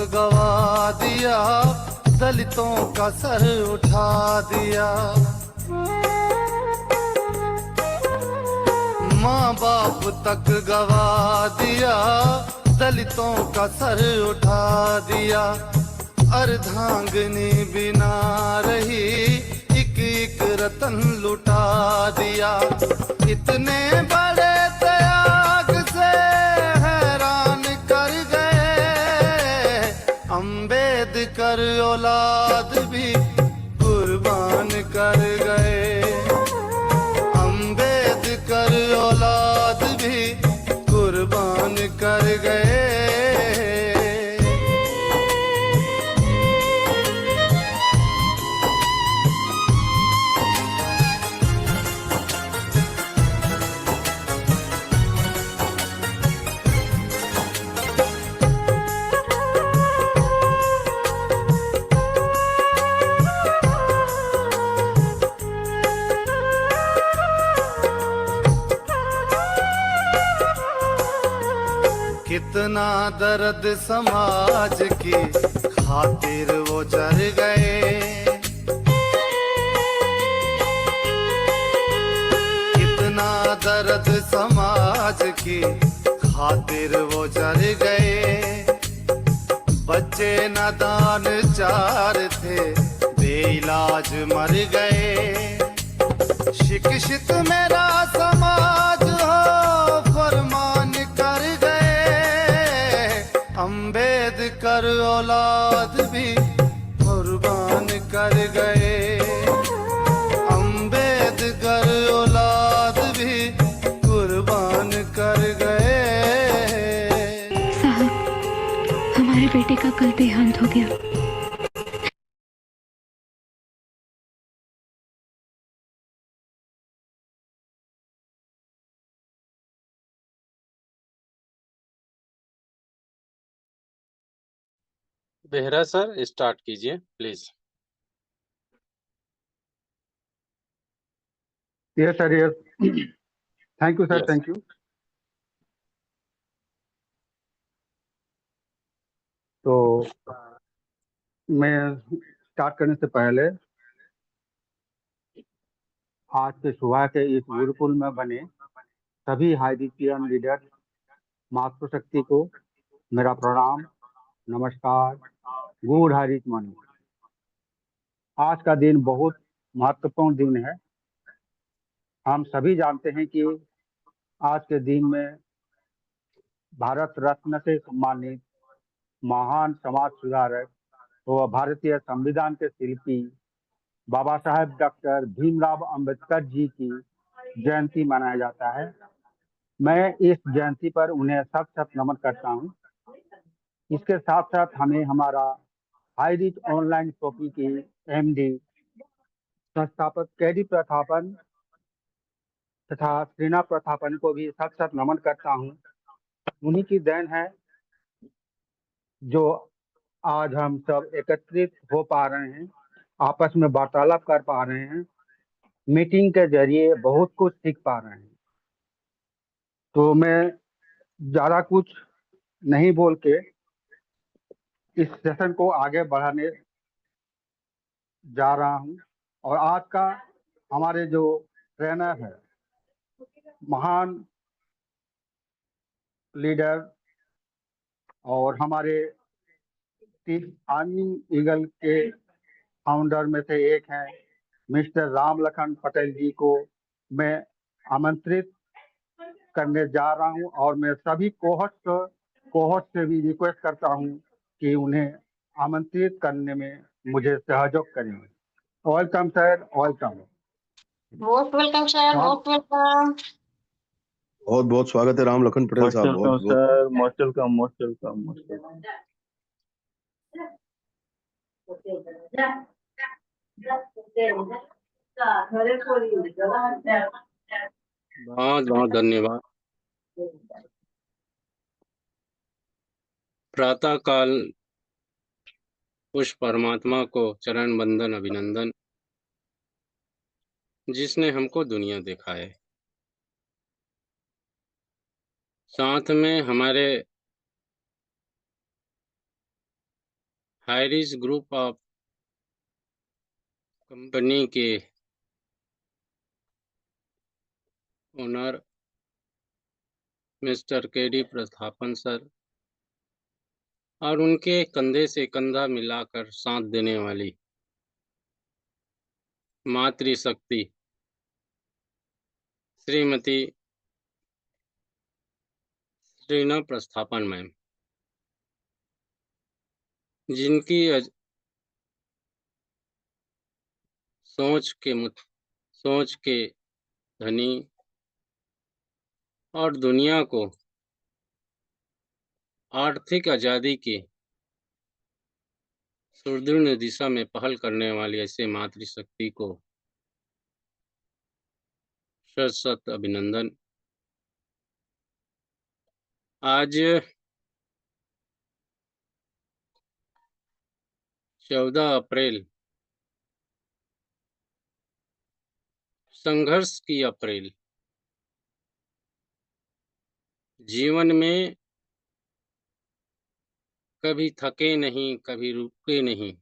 गवा दिया, दलितों का सर उठा दिया। माँ बाप तक गवा दिया, दलितों का सर उठा दिया। अर्धांगिनी बिना रही, एक एक रतन लुटा दिया। इतने बड़े त्याग से हैरान कर गए, अम्बेडकर औलाद भी कुर्बान कर गए। अम्बेडकर औलाद भी कुर्बान कर गए। कितना दर्द समाज की खातिर वो जर गए। कितना दर्द समाज की खातिर वो जर गए। बच्चे नादान चार थे, बेइलाज मर गए। शिक्षित मेरा समाज हो, फरमान कर गए। अम्बेडकर औलाद भी कुर्बान कर गए। अम्बेडकर औलाद भी कुर्बान कर गए। साहब, हमारे बेटे का कल देहांत हो गया। बेहरा सर, स्टार्ट कीजिए please. Yes, sir, yes. Thank you, sir. Yes. Thank you. तो मैं स्टार्ट करने से पहले आज के सुबह के इस गुरुकुल में बने सभी हाइरिचियन लीडर मातृशक्ति को मेरा प्रणाम, नमस्कार, गुड हाइरिच मॉर्निंग। आज का दिन बहुत महत्वपूर्ण दिन है। हम सभी जानते हैं कि आज के दिन में भारत रत्न से सम्मानित महान समाज सुधारक व भारतीय संविधान के शिल्पी बाबा साहेब डॉक्टर भीमराव अंबेडकर जी की जयंती मनाया जाता है। मैं इस जयंती पर उन्हें शत शत नमन करता हूं। इसके साथ साथ हमें हमारा हाईरिच ऑनलाइन शॉपिंग की एमडी संस्थापक केडी प्रतापन तथा श्रीना प्रतापन को भी शत शत नमन करता हूं। उन्हीं की देन है जो आज हम सब एकत्रित हो पा रहे हैं, आपस में वार्तालाप कर पा रहे हैं, मीटिंग के जरिए बहुत कुछ सीख पा रहे हैं। तो मैं ज़्यादा कुछ नहीं बोल के इस सेशन को आगे बढ़ाने जा रहा हूं। और आज का हमारे जो ट्रेनर है, महान लीडर और हमारे आर्मी ईगल के फाउंडर में से एक हैं मिस्टर राम लखन पटेल जी को मैं आमंत्रित करने जा रहा हूं। और मैं सभी कोहोस्ट से भी रिक्वेस्ट करता हूं कि उन्हें आमंत्रित करने में मुझे सहयोग करें। Welcome sir, welcome. Most welcome sir, most welcome. बहुत बहुत स्वागत है राम लखन पटेल साहब। बहुत बहुत sir, most welcome, most welcome, most welcome. बहुत बहुत धन्यवाद। प्रातः काल उस परमात्मा को चरण बंदन अभिनंदन, जिसने हमको दुनिया दिखाए। साथ में हमारे हाइरिस ग्रुप ऑफ कंपनी के ओनर मिस्टर केडी प्रस्थापन सर और उनके कंधे से कंधा मिलाकर साथ देने वाली मातृशक्ति श्रीमती श्रीना प्रस्थापन मैम, जिनकी सोच के धनी और दुनिया को आर्थिक आजादी की सुदृढ़ दिशा में पहल करने वाली ऐसे मातृशक्ति को शत शत अभिनंदन। आज 14 अप्रैल संघर्ष की अप्रैल, जीवन में कभी थके नहीं, कभी रुके नहीं,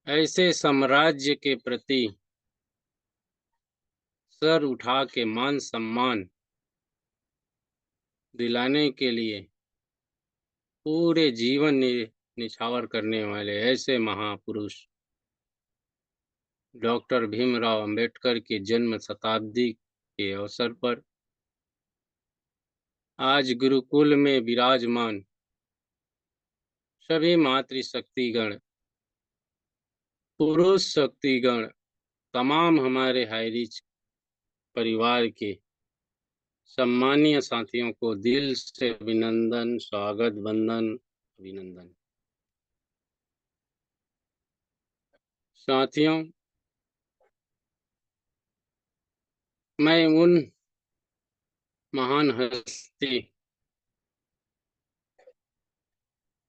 ऐसे साम्राज्य के प्रति सर उठा के मान सम्मान दिलाने के लिए पूरे जीवन निछावर करने वाले ऐसे महापुरुष डॉक्टर भीमराव अंबेडकर के जन्म शताब्दी के अवसर पर आज गुरुकुल में विराजमान सभी मातृशक्तिगण, पुरुष शक्तिगण, तमाम हमारे हाईरिच परिवार के सम्मानीय साथियों को दिल से अभिनंदन, स्वागत, वंदन, अभिनंदन। साथियों, मैं उन महान हस्ती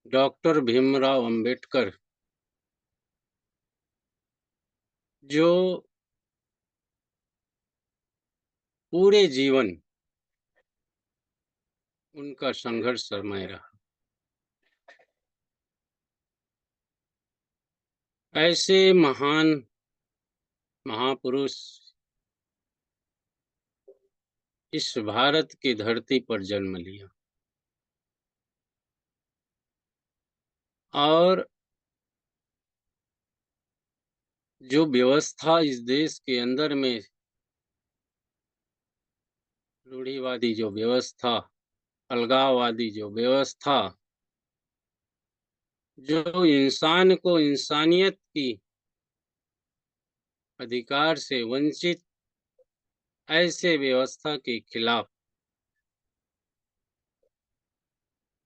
डॉक्टर भीमराव अंबेडकर जो पूरे जीवन उनका संघर्षमय रहा, ऐसे महान महापुरुष इस भारत की धरती पर जन्म लिया और जो व्यवस्था इस देश के अंदर में रूढ़िवादी जो व्यवस्था, अलगाववादी जो व्यवस्था, जो इंसान को इंसानियत की अधिकार से वंचित ऐसे व्यवस्था के खिलाफ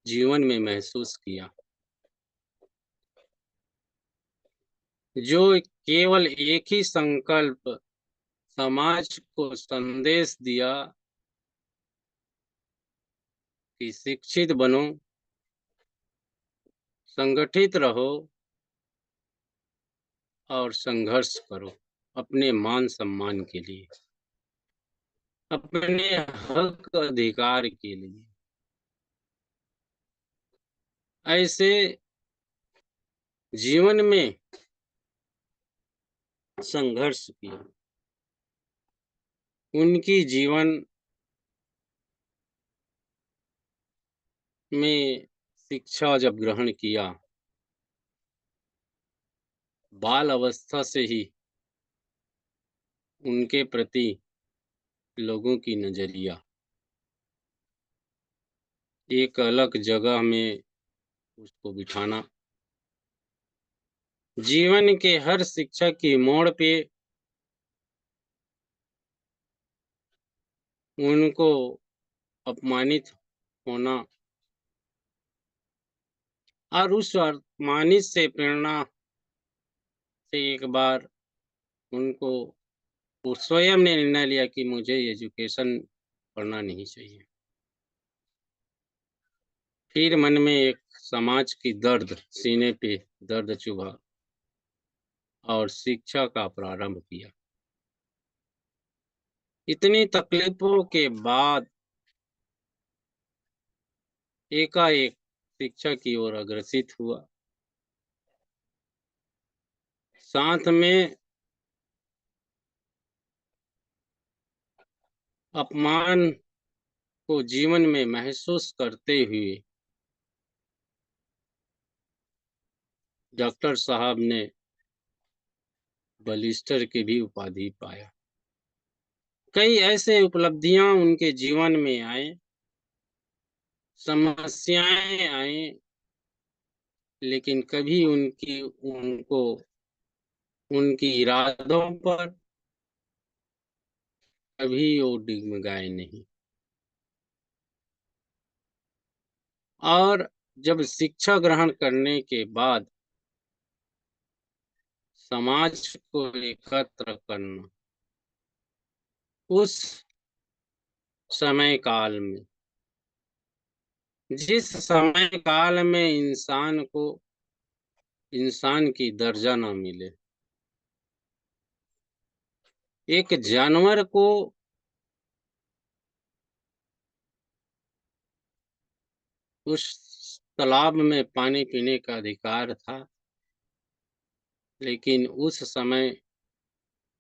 जीवन में महसूस किया, जो केवल एक ही संकल्प समाज को संदेश दिया कि शिक्षित बनो, संगठित रहो और संघर्ष करो अपने मान सम्मान के लिए, अपने हक अधिकार के लिए। ऐसे जीवन में संघर्ष किया। उनकी जीवन में शिक्षा जब ग्रहण किया, बाल अवस्था से ही उनके प्रति लोगों की नजरिया एक अलग जगह में उसको बिठाना, जीवन के हर शिक्षा की मोड़ पे उनको अपमानित होना और उस अपमानित से प्रेरणा से एक बार उनको वो स्वयं ने निर्णय लिया कि मुझे एजुकेशन पढ़ना नहीं चाहिए। फिर मन में एक समाज की दर्द, सीने पे दर्द चुभा और शिक्षा का प्रारंभ किया। इतनी तकलीफों के बाद एकाएक शिक्षा की ओर अग्रसित हुआ। साथ में अपमान को जीवन में महसूस करते हुए डॉक्टर साहब ने बलिस्टर की भी उपाधि पाया। कई ऐसे उपलब्धियां उनके जीवन में आए, समस्याएं आई, लेकिन कभी उनको उनकी इरादों पर कभी वो डिगमगाए नहीं। और जब शिक्षा ग्रहण करने के बाद समाज को एकत्र करना, उस समय काल में, जिस समय काल में इंसान को इंसान की दर्जा न मिले, एक जानवर को उस तालाब में पानी पीने का अधिकार था, लेकिन उस समय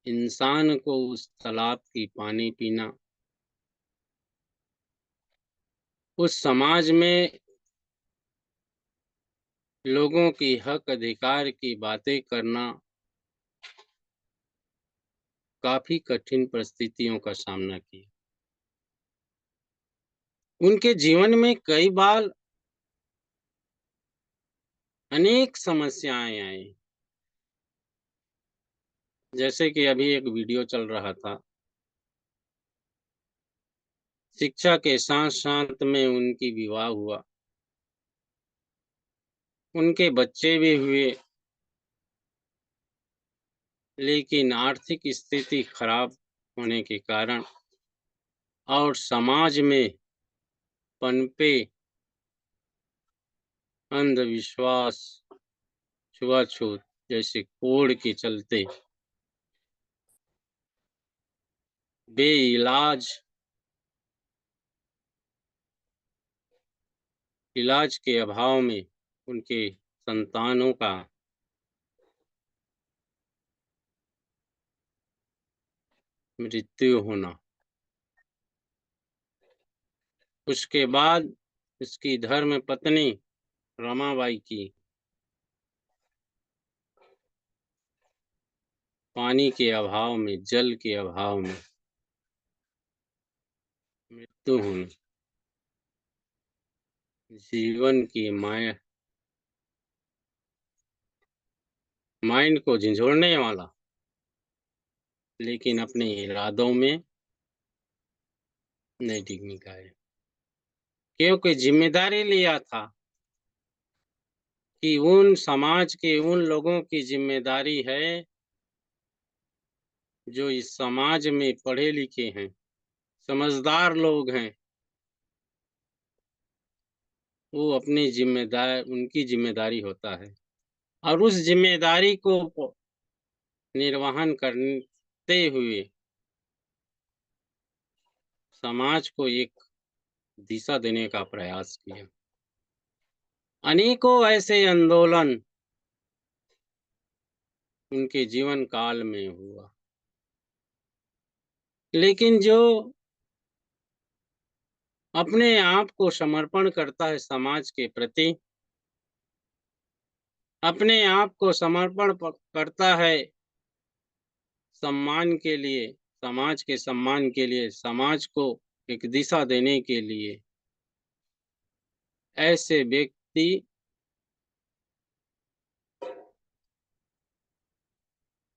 इंसान को उस तालाब की पानी पीना, उस समाज में लोगों की हक अधिकार की बातें करना काफी कठिन परिस्थितियों का सामना किया। उनके जीवन में कई बार अनेक समस्याएं आई। जैसे कि अभी एक वीडियो चल रहा था, शिक्षा के साथ साथ में उनकी विवाह हुआ, उनके बच्चे भी हुए, लेकिन आर्थिक स्थिति खराब होने के कारण और समाज में पनपे अंधविश्वास, छुआछूत जैसे कोड के चलते इलाज के अभाव में उनके संतानों का मृत्यु होना। उसके बाद उसकी धर्म पत्नी रमाबाई की पानी के अभाव में, जल के अभाव में मृत्यु होना। जीवन की माइंड को झंझोड़ने वाला, लेकिन अपने इरादों में नहीं टिकने का है, क्योंकि जिम्मेदारी लिया था कि उन समाज के उन लोगों की जिम्मेदारी है जो इस समाज में पढ़े लिखे हैं, समझदार लोग हैं, वो अपनी उनकी जिम्मेदारी होता है, और उस जिम्मेदारी को निर्वहन करते हुए समाज को एक दिशा देने का प्रयास किया। अनेकों ऐसे आंदोलन उनके जीवन काल में हुआ, लेकिन जो अपने आप को समर्पण करता है समाज के प्रति, अपने आप को समर्पण करता है सम्मान के लिए, समाज के सम्मान के लिए, समाज को एक दिशा देने के लिए, ऐसे व्यक्ति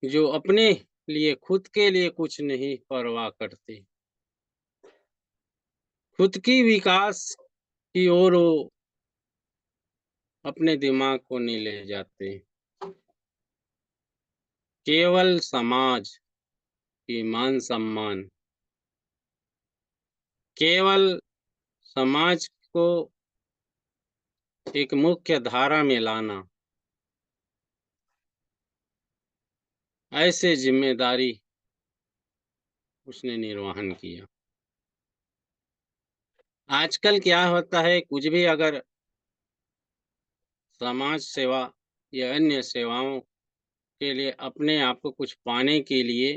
जो अपने लिए, खुद के लिए कुछ नहीं परवाह करते, खुद की विकास की ओर वो अपने दिमाग को नहीं ले जाते, केवल समाज की मान सम्मान, केवल समाज को एक मुख्य धारा में लाना, ऐसे जिम्मेदारी उसने निर्वहन किया। आजकल क्या होता है, कुछ भी अगर समाज सेवा या अन्य सेवाओं के लिए अपने आप को कुछ पाने के लिए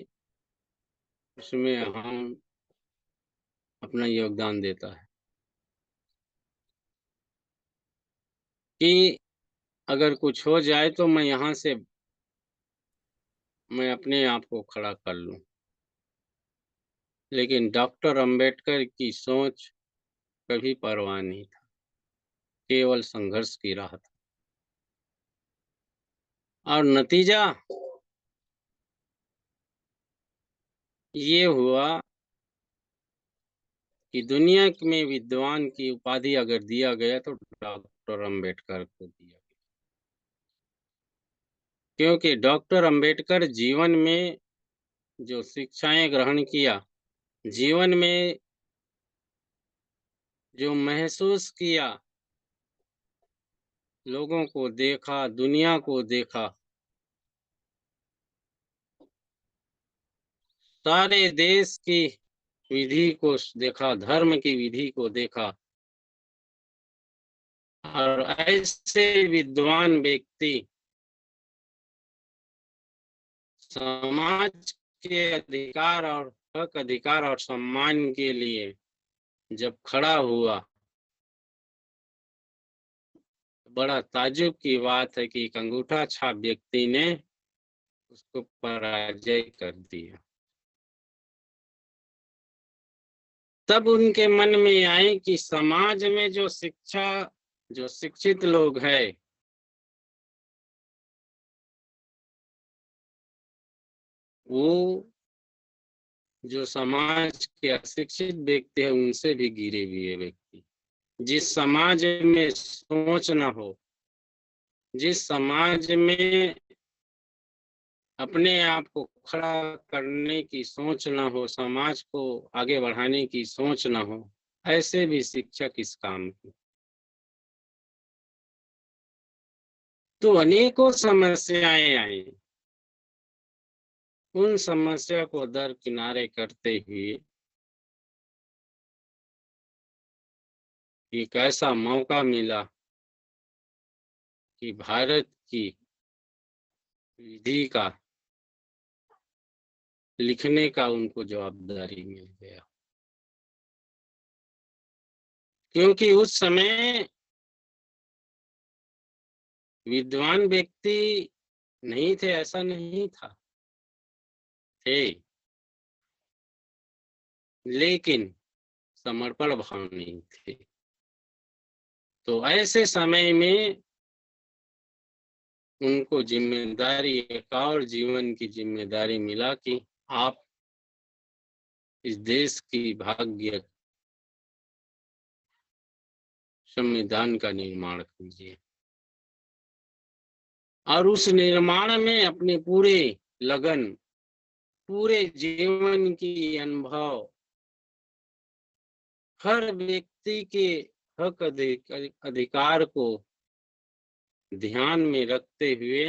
उसमें हम अपना योगदान देता है कि अगर कुछ हो जाए तो मैं यहाँ से मैं अपने आप को खड़ा कर लूँ। लेकिन डॉक्टर अंबेडकर की सोच कभी परवाह नहीं था, केवल संघर्ष की राह था। और नतीजा ये हुआ कि दुनिया में विद्वान की उपाधि अगर दिया गया तो डॉक्टर अंबेडकर को दिया गया, क्योंकि डॉक्टर अंबेडकर जीवन में जो शिक्षाएं ग्रहण किया, जीवन में जो महसूस किया, लोगों को देखा, दुनिया को देखा, सारे देश की विधि को देखा, धर्म की विधि को देखा, और ऐसे विद्वान व्यक्ति समाज के अधिकार और हक, अधिकार और सम्मान के लिए जब खड़ा हुआ, बड़ा ताज्जुब की बात है कि एक अंगूठा छाप व्यक्ति ने उसको पराजय कर दिया। तब उनके मन में आए कि समाज में जो शिक्षित लोग हैं, वो जो समाज के अशिक्षित व्यक्ति हैं उनसे भी गिरे हुए व्यक्ति। जिस समाज में सोच न हो, जिस समाज में अपने आप को खड़ा करने की सोच न हो, समाज को आगे बढ़ाने की सोच न हो, ऐसे भी शिक्षक इस काम की। तो अनेकों समस्याएं आई। उन समस्या को दरकिनारे करते हुए एक ऐसा मौका मिला कि भारत की विधि का लिखने का उनको जवाबदारी मिल गया, क्योंकि उस समय विद्वान व्यक्ति नहीं थे, ऐसा नहीं था, थे, लेकिन समर्पण भाव नहीं थे। तो ऐसे समय में उनको जिम्मेदारी, एक और जीवन की जिम्मेदारी मिला कि आप इस देश की भाग्य संविधान का निर्माण कीजिए, और उस निर्माण में अपने पूरे लगन, पूरे जीवन की अनुभव, हर व्यक्ति के हक अधिकार को ध्यान में रखते हुए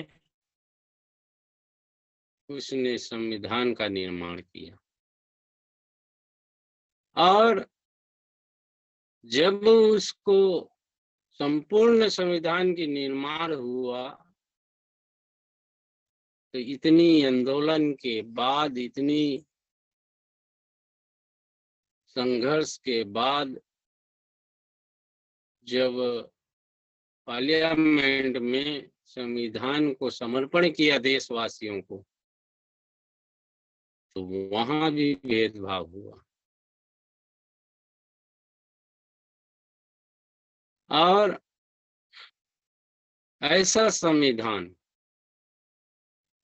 उसने संविधान का निर्माण किया। और जब उसको संपूर्ण संविधान की निर्माण हुआ तो इतनी आंदोलन के बाद, इतनी संघर्ष के बाद, जब पार्लियामेंट में संविधान को समर्पण किया देशवासियों को, तो वहां भी भेदभाव हुआ। और ऐसा संविधान,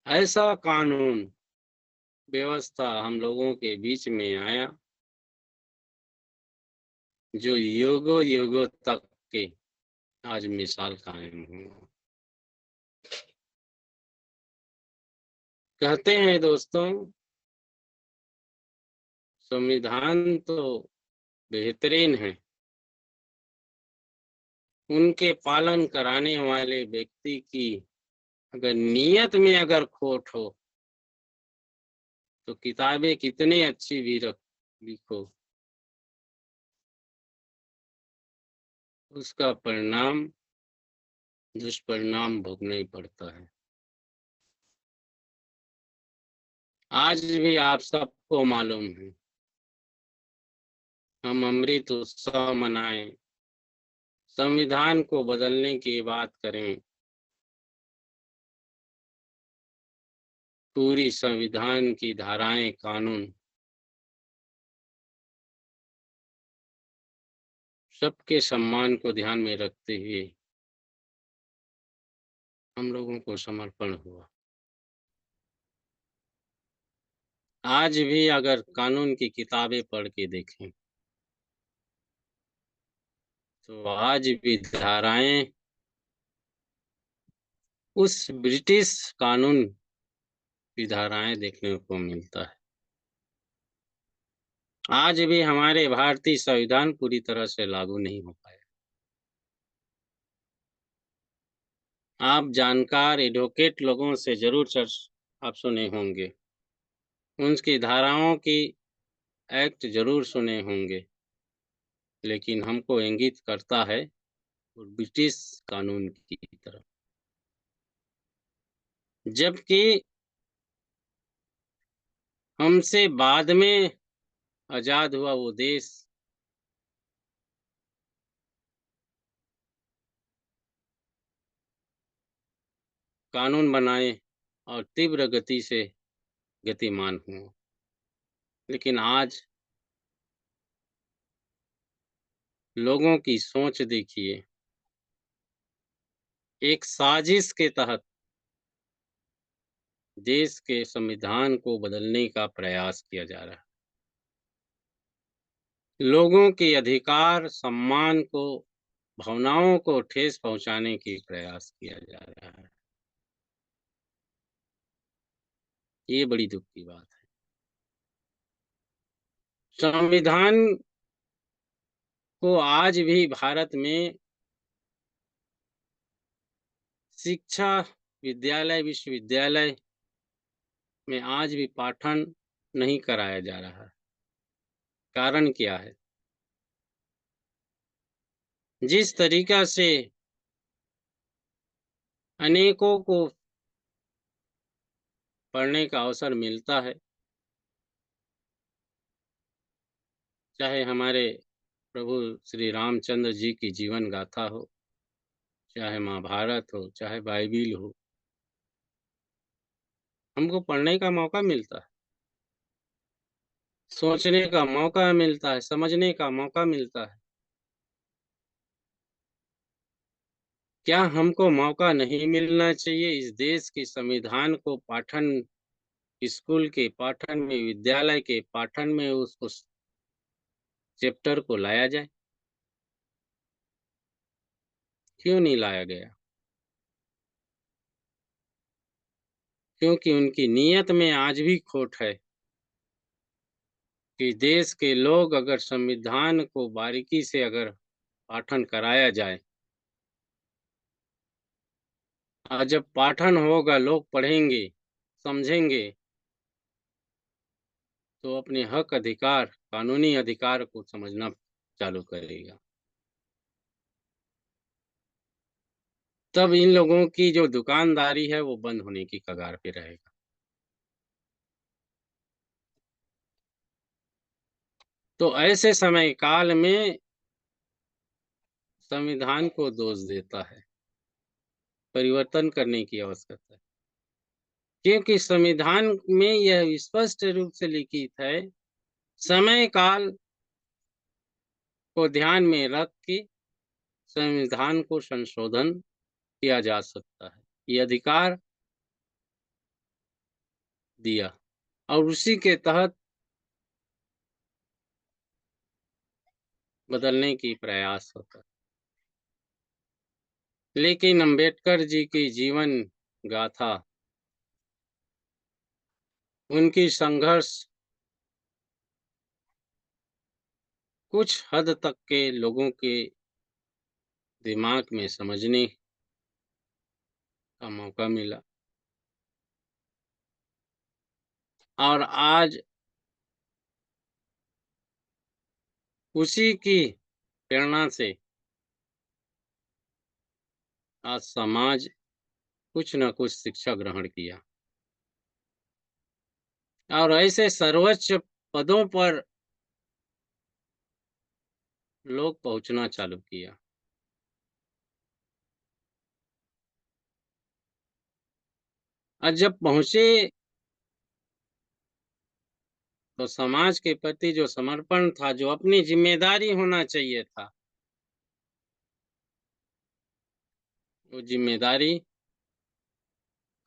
ऐसा कानून व्यवस्था हम लोगों के बीच में आया जो युगों युगों तक के आज मिसाल कायम हुआ। कहते हैं दोस्तों, संविधान तो बेहतरीन है, उनके पालन कराने वाले व्यक्ति की अगर नीयत में अगर खोट हो तो किताबें कितनी अच्छी भी लिखो, उसका परिणाम दुष्परिणाम भोगना ही पड़ता है। आज भी आप सबको मालूम है, हम अमृत उत्सव मनाएं, संविधान को बदलने की बात करें, पूरी संविधान की धाराएं, कानून सबके सम्मान को ध्यान में रखते हुए हम लोगों को समर्पण हुआ। आज भी अगर कानून की किताबें पढ़ के देखें तो आज भी धाराएं उस ब्रिटिश कानून की धाराएं देखने को मिलता है। आज भी हमारे भारतीय संविधान पूरी तरह से लागू नहीं हो पाया। आप जानकार एडवोकेट लोगों से जरूर आप सुने होंगे, उनकी धाराओं की एक्ट जरूर सुने होंगे, लेकिन हमको इंगित करता है ब्रिटिश कानून की तरफ। जबकि हमसे बाद में आजाद हुआ वो देश कानून बनाए और तीव्र गति से गतिमान हुआ, लेकिन आज लोगों की सोच देखिए, एक साजिश के तहत देश के संविधान को बदलने का प्रयास किया जा रहा है। लोगों के अधिकार, सम्मान को, भावनाओं को ठेस पहुंचाने की प्रयास किया जा रहा है। ये बड़ी दुख की बात है। संविधान को आज भी भारत में शिक्षा, विद्यालय, विश्वविद्यालय में आज भी पाठन नहीं कराया जा रहा है। कारण क्या है? जिस तरीका से अनेकों को पढ़ने का अवसर मिलता है, चाहे हमारे प्रभु श्री रामचंद्र जी की जीवन गाथा हो, चाहे महाभारत हो, चाहे बाइबिल हो, हमको पढ़ने का मौका मिलता है, सोचने का मौका मिलता है, समझने का मौका मिलता है। क्या हमको मौका नहीं मिलना चाहिए इस देश के संविधान को पाठन, स्कूल के पाठन में, विद्यालय के पाठन में उसको चैप्टर को लाया जाए? क्यों नहीं लाया गया? क्योंकि उनकी नीयत में आज भी खोट है कि देश के लोग अगर संविधान को बारीकी से अगर पाठन कराया जाए, और जब पाठन होगा, लोग पढ़ेंगे, समझेंगे, तो अपने हक अधिकार, कानूनी अधिकार को समझना चालू करेगा। तब इन लोगों की जो दुकानदारी है वो बंद होने की कगार पे रहेगा। तो ऐसे समय काल में संविधान को दोष देता है, परिवर्तन करने की आवश्यकता है। क्योंकि संविधान में यह स्पष्ट रूप से लिखित है, समय काल को ध्यान में रख के संविधान को संशोधन किया जा सकता है। ये अधिकार दिया और उसी के तहत बदलने की प्रयास होता है। लेकिन अंबेडकर जी की जीवन गाथा, उनकी संघर्ष कुछ हद तक के लोगों के दिमाग में समझने का मौका मिला, और आज उसी की प्रेरणा से आज समाज कुछ न कुछ शिक्षा ग्रहण किया और ऐसे सर्वोच्च पदों पर लोग पहुंचना चालू किया। और जब पहुंचे तो समाज के प्रति जो समर्पण था, जो अपनी जिम्मेदारी होना चाहिए था, वो जिम्मेदारी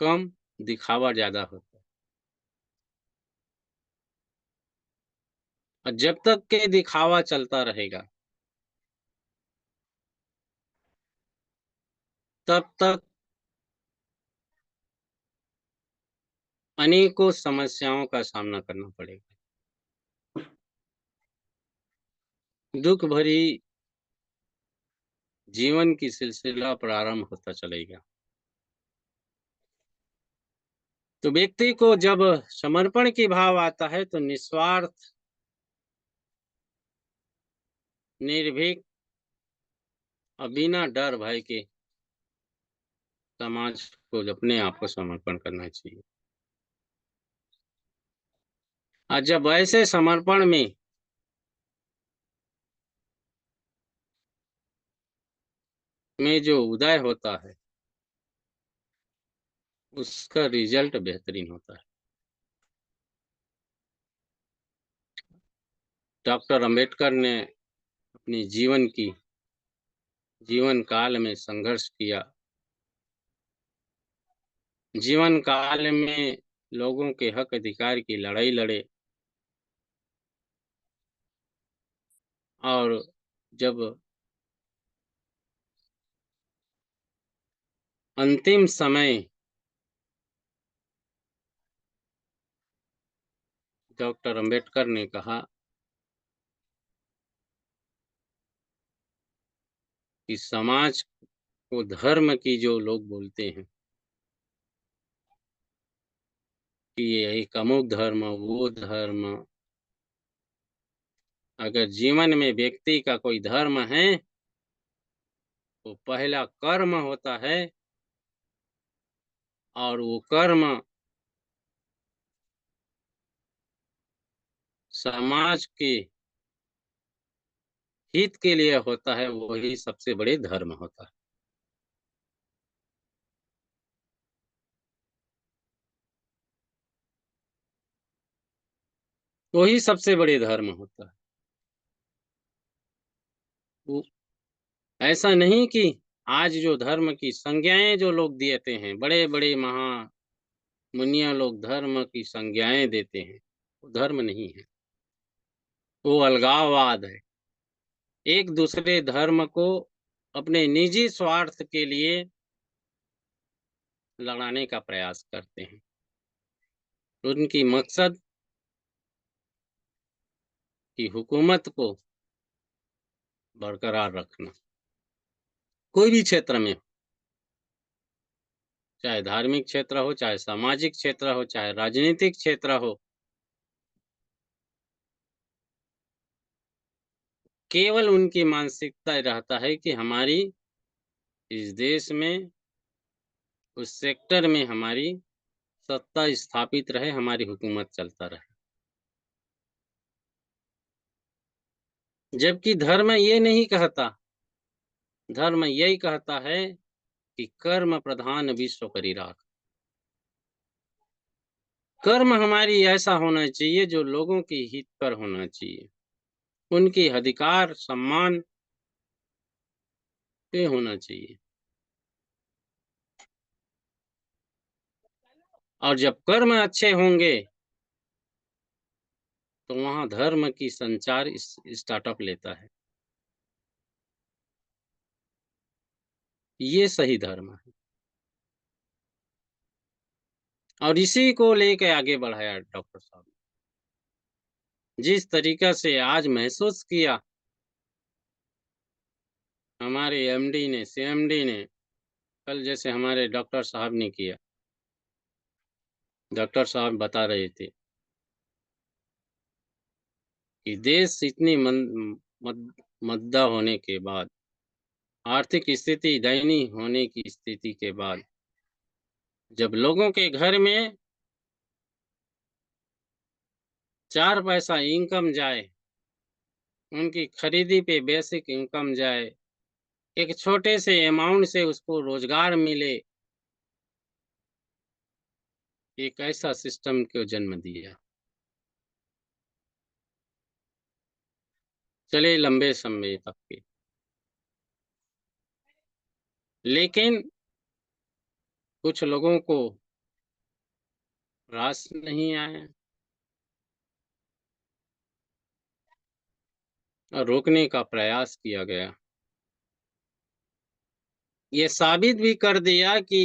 कम, दिखावा ज्यादा होता है। और जब तक के दिखावा चलता रहेगा तब तक अनेकों समस्याओं का सामना करना पड़ेगा। दुख भरी जीवन की सिलसिला प्रारंभ होता चलेगा। तो व्यक्ति को जब समर्पण की भाव आता है तो निस्वार्थ, निर्भीक और बिना डर भय के समाज को अपने आप को समर्पण करना चाहिए। और जब ऐसे समर्पण में जो उदय होता है उसका रिजल्ट बेहतरीन होता है। डॉक्टर अंबेडकर ने अपनी जीवन काल में संघर्ष किया। जीवन काल में लोगों के हक अधिकार की लड़ाई लड़े और जब अंतिम समय डॉक्टर अंबेडकर ने कहा कि समाज को धर्म की जो लोग बोलते हैं कि ये एक अमुक धर्म, वो धर्म, अगर जीवन में व्यक्ति का कोई धर्म है तो पहला कर्म होता है और वो कर्म समाज के हित के लिए होता है, वही सबसे बड़े धर्म होता है। वही सबसे बड़े धर्म होता है। वो ऐसा नहीं कि आज जो धर्म की संज्ञाएं जो लोग देते हैं, बड़े बड़े महा मुनिया लोग धर्म की संज्ञाएं देते हैं, वो धर्म नहीं है, वो अलगाववाद है। एक दूसरे धर्म को अपने निजी स्वार्थ के लिए लड़ाने का प्रयास करते हैं। उनकी मकसद की हुकूमत को बरकरार रखना, कोई भी क्षेत्र में, चाहे धार्मिक क्षेत्र हो, चाहे सामाजिक क्षेत्र हो, चाहे राजनीतिक क्षेत्र हो, केवल उनकी मानसिकता रहता है कि हमारी इस देश में, उस सेक्टर में हमारी सत्ता स्थापित रहे, हमारी हुकूमत चलता रहे। जबकि धर्म ये नहीं कहता, धर्म यही कहता है कि कर्म प्रधान विश्व करी राख। कर्म हमारी ऐसा होना चाहिए जो लोगों की हित पर होना चाहिए, उनके अधिकार सम्मान पे होना चाहिए। और जब कर्म अच्छे होंगे तो वहां धर्म की संचार स्टार्टअप लेता है। ये सही धर्म है और इसी को लेके आगे बढ़ाया डॉक्टर साहब ने। जिस तरीका से आज महसूस किया हमारे एमडी ने, सीएमडी ने, कल जैसे हमारे डॉक्टर साहब ने किया, डॉक्टर साहब बता रहे थे कि देश इतनी मद्दा होने के बाद आर्थिक स्थिति दयनीय होने की स्थिति के बाद जब लोगों के घर में 4 पैसा इनकम जाए, उनकी खरीदी पे बेसिक इनकम जाए, एक छोटे से अमाउंट से उसको रोजगार मिले, एक ऐसा सिस्टम को जन्म दिया। चले लंबे समय तक के, लेकिन कुछ लोगों को रास नहीं आया और रोकने का प्रयास किया गया। ये साबित भी कर दिया कि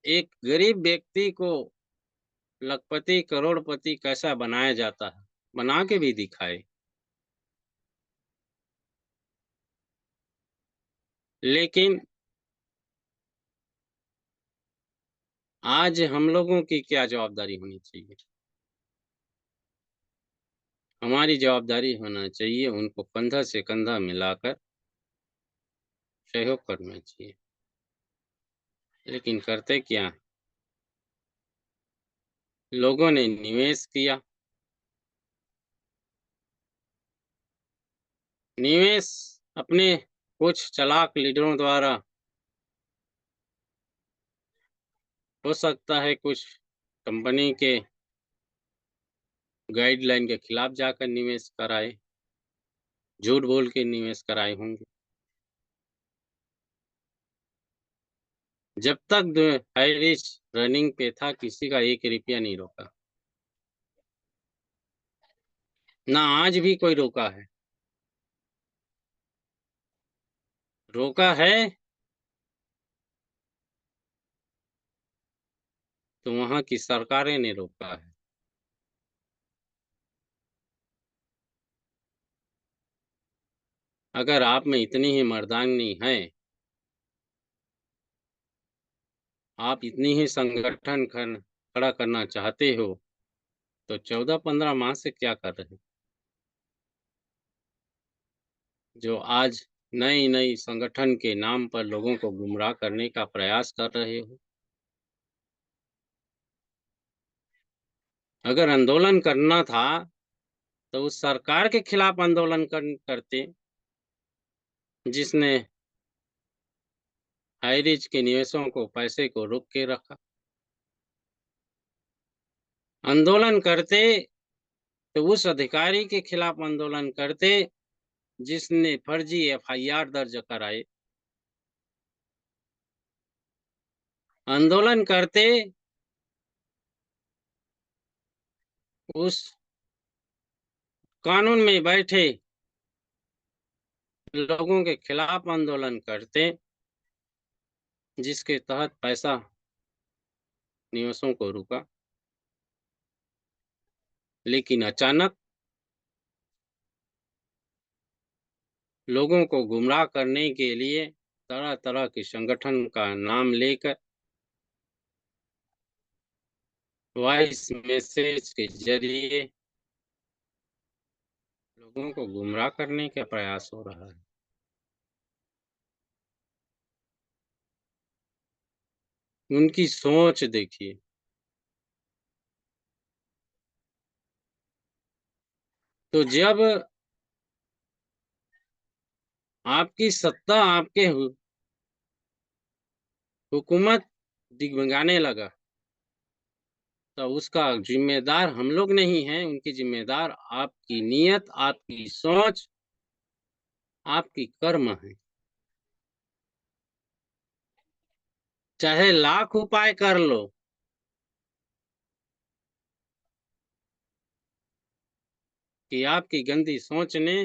एक गरीब व्यक्ति को लखपति करोड़पति कैसा बनाया जाता है, बना के भी दिखाए। लेकिन आज हम लोगों की क्या जवाबदारी होनी चाहिए? हमारी जवाबदारी होना चाहिए उनको कंधा से कंधा मिलाकर सहयोग करना चाहिए। लेकिन करते क्या? लोगों ने निवेश किया, निवेश अपने कुछ चालाक लीडरों द्वारा, हो सकता है कुछ कंपनी के गाइडलाइन के खिलाफ जाकर निवेश कराए, झूठ बोल के निवेश कराए होंगे। जब तक हाई रिस्क रनिंग पे था, किसी का 1 रुपया नहीं रोका, ना आज भी कोई रोका है। रोका है तो वहां की सरकारें ने रोका है। अगर आप में इतनी ही मर्दानगी है, आप इतनी ही संगठन खड़ा करना चाहते हो, तो 14-15 माह से क्या कर रहे हैं? जो आज नई नई संगठन के नाम पर लोगों को गुमराह करने का प्रयास कर रहे हो। अगर आंदोलन करना था तो उस सरकार के खिलाफ आंदोलन करते, जिसने हाई रिस्क के निवेशों को पैसे को रोक के रखा। आंदोलन करते तो उस अधिकारी के खिलाफ आंदोलन करते जिसने फर्जी FIR दर्ज कराए। आंदोलन करते उस कानून में बैठे लोगों के खिलाफ आंदोलन करते जिसके तहत पैसा निवेशों को रुका। लेकिन अचानक लोगों को गुमराह करने के लिए तरह तरह के संगठन का नाम लेकर वॉइस मैसेज के जरिए लोगों को गुमराह करने का प्रयास हो रहा है। उनकी सोच देखिए। तो जब आपकी सत्ता, आपके हुकूमत दिगमगाने लगा, तो उसका जिम्मेदार हम लोग नहीं हैं, उनकी जिम्मेदार आपकी नीयत, आपकी सोच, आपकी कर्म है। चाहे लाख उपाय कर लो, कि आपकी गंदी सोच ने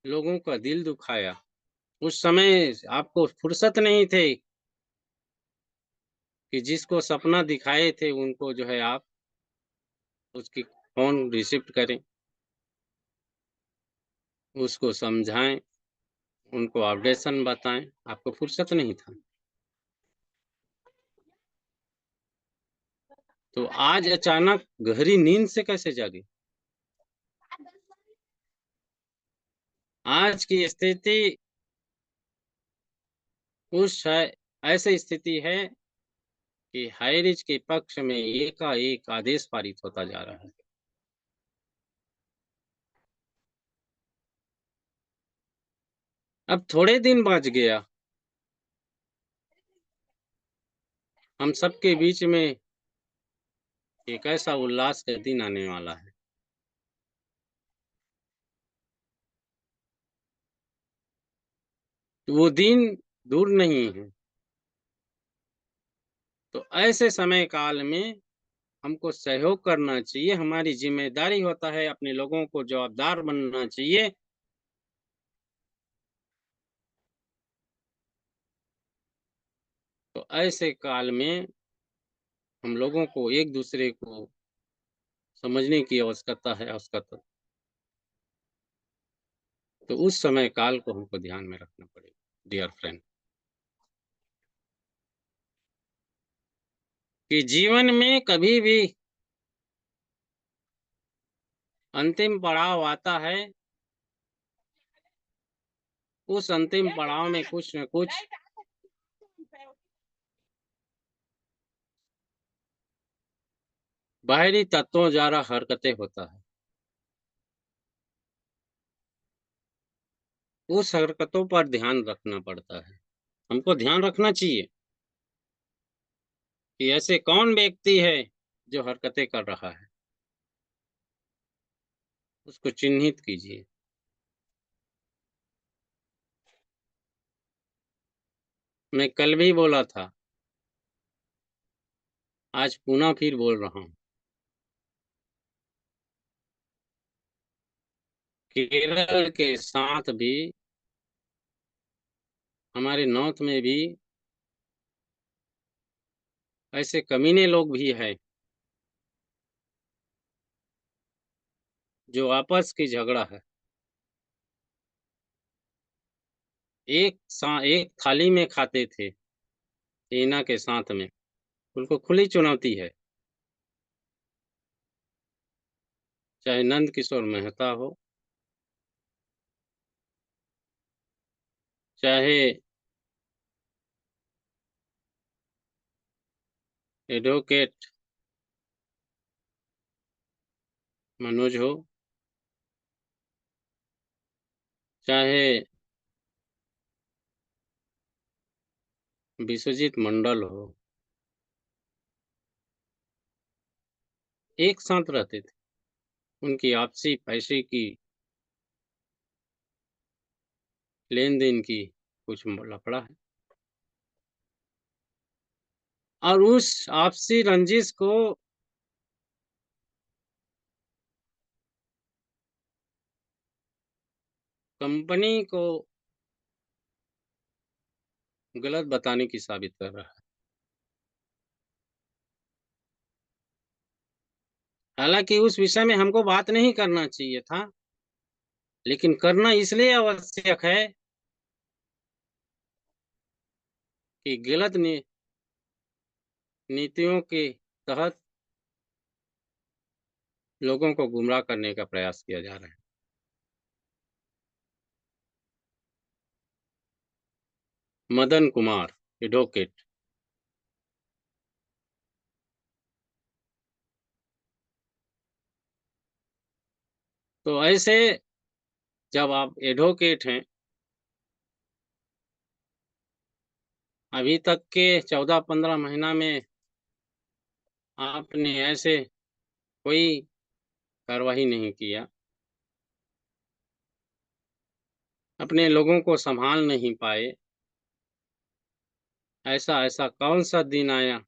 लोगों का दिल दुखाया। उस समय आपको फुर्सत नहीं थे कि जिसको सपना दिखाए थे उनको जो है आप उसकी फोन रिसीव करें, उसको समझाएं, उनको अपडेशन बताएं। आपको फुर्सत नहीं था। तो आज अचानक गहरी नींद से कैसे जागे? आज की स्थिति उस है ऐसी स्थिति है कि हाई रिस्क के पक्ष में एकाएक आदेश पारित होता जा रहा है। अब थोड़े दिन बच गया, हम सबके बीच में एक ऐसा उल्लास का दिन आने वाला है। तो वो दिन दूर नहीं है। तो ऐसे समय काल में हमको सहयोग करना चाहिए, हमारी जिम्मेदारी होता है, अपने लोगों को जवाबदार बनना चाहिए। तो ऐसे काल में हम लोगों को एक दूसरे को समझने की आवश्यकता। तो उस समय काल को हमको ध्यान में रखना पड़ेगा डियर फ्रेंड, कि जीवन में कभी भी अंतिम पड़ाव आता है, उस अंतिम पड़ाव में कुछ न कुछ बाहरी तत्वों द्वारा हरकतें होता है। उस हरकतों पर ध्यान रखना पड़ता है। हमको ध्यान रखना चाहिए कि ऐसे कौन व्यक्ति है जो हरकतें कर रहा है, उसको चिन्हित कीजिए। मैं कल भी बोला था, आज पुनः फिर बोल रहा हूँ। केरल के साथ भी, हमारे नॉर्थ में भी ऐसे कमीने लोग भी हैं जो आपस की झगड़ा है, एक थाली में खाते थे सेना के साथ में, उनको खुली चुनौती है। चाहे नंद किशोर मेहता हो, चाहे एडवोकेट मनोज हो, चाहे विश्वजीत मंडल हो, एक साथ रहते थे। उनकी आपसी पैसे की लेन देन की कुछ लफड़ा है, और उस आपसी रंजिश को कंपनी को गलत बताने की साबित कर रहा है। हालांकि उस विषय में हमको बात नहीं करना चाहिए था, लेकिन करना इसलिए आवश्यक है कि गलत नीतियों के तहत लोगों को गुमराह करने का प्रयास किया जा रहा है। मदन कुमार एडवोकेट, तो ऐसे जब आप एडवोकेट हैं, अभी तक के 14-15 महीना में आपने ऐसे कोई कार्रवाई नहीं किया, अपने लोगों को संभाल नहीं पाए। ऐसा ऐसा कौन सा दिन आया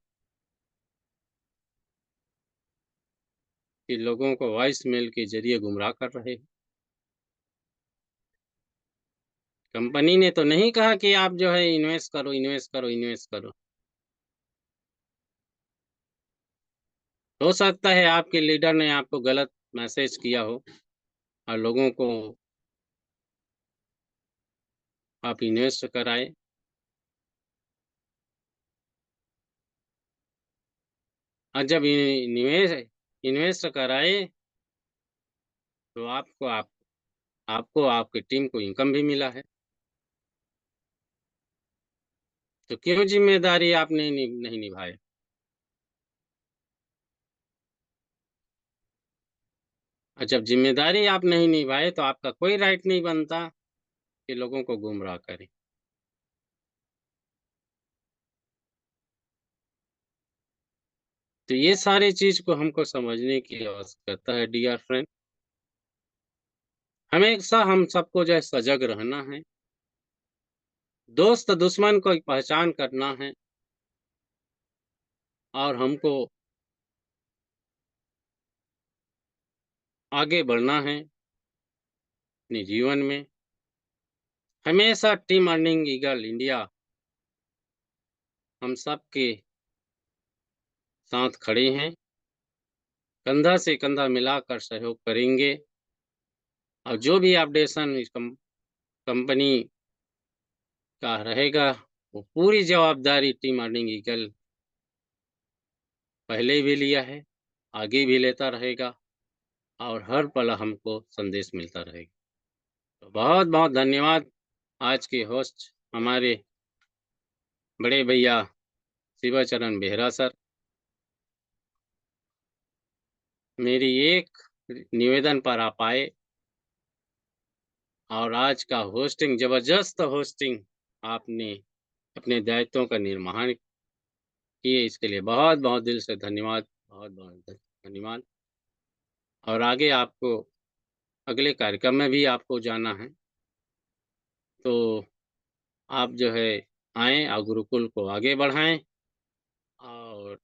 कि लोगों को वॉइस मेल के जरिए गुमराह कर रहे हैं? कंपनी ने तो नहीं कहा कि आप जो है इन्वेस्ट करो, इन्वेस्ट करो, इन्वेस्ट करो। हो सकता है आपके लीडर ने आपको गलत मैसेज किया हो और लोगों को आप इन्वेस्ट कराए। और जब इन्वेस्ट कराए तो आपको आप आपको, आपकी टीम को इनकम भी मिला है। तो क्यों ज़िम्मेदारी आपने नहीं निभाए? और जब ज़िम्मेदारी आप नहीं निभाए तो आपका कोई राइट नहीं बनता कि लोगों को गुमराह करें। तो ये सारी चीज़ को हमको समझने की आवश्यकता है डियर फ्रेंड। हमेशा हम सबको जो है सजग रहना है। दोस्त दुश्मन को पहचान करना है और हमको आगे बढ़ना है अपने जीवन में। हमेशा टीम अर्निंग ईगल इंडिया हम सबके साथ खड़े हैं। कंधा से कंधा मिलाकर सहयोग करेंगे और जो भी अपडेशन इस कंपनी का रहेगा, वो पूरी जवाबदारी टीम अर्निंग ईगल पहले भी लिया है, आगे भी लेता रहेगा और हर पल हमको संदेश मिलता रहेगा। तो बहुत-बहुत धन्यवाद आज के होस्ट हमारे बड़े भैया शिवाचरण बेहरा सर। मेरी एक निवेदन पर आप आए और आज का होस्टिंग, ज़बरदस्त होस्टिंग आपने अपने दायित्वों का निर्वहन किए, इसके लिए बहुत-बहुत दिल से धन्यवाद, बहुत-बहुत धन्यवाद। और आगे आपको अगले कार्यक्रम में भी आपको जाना है, तो आप जो है आएँ और गुरुकुल को आगे बढ़ाएँ और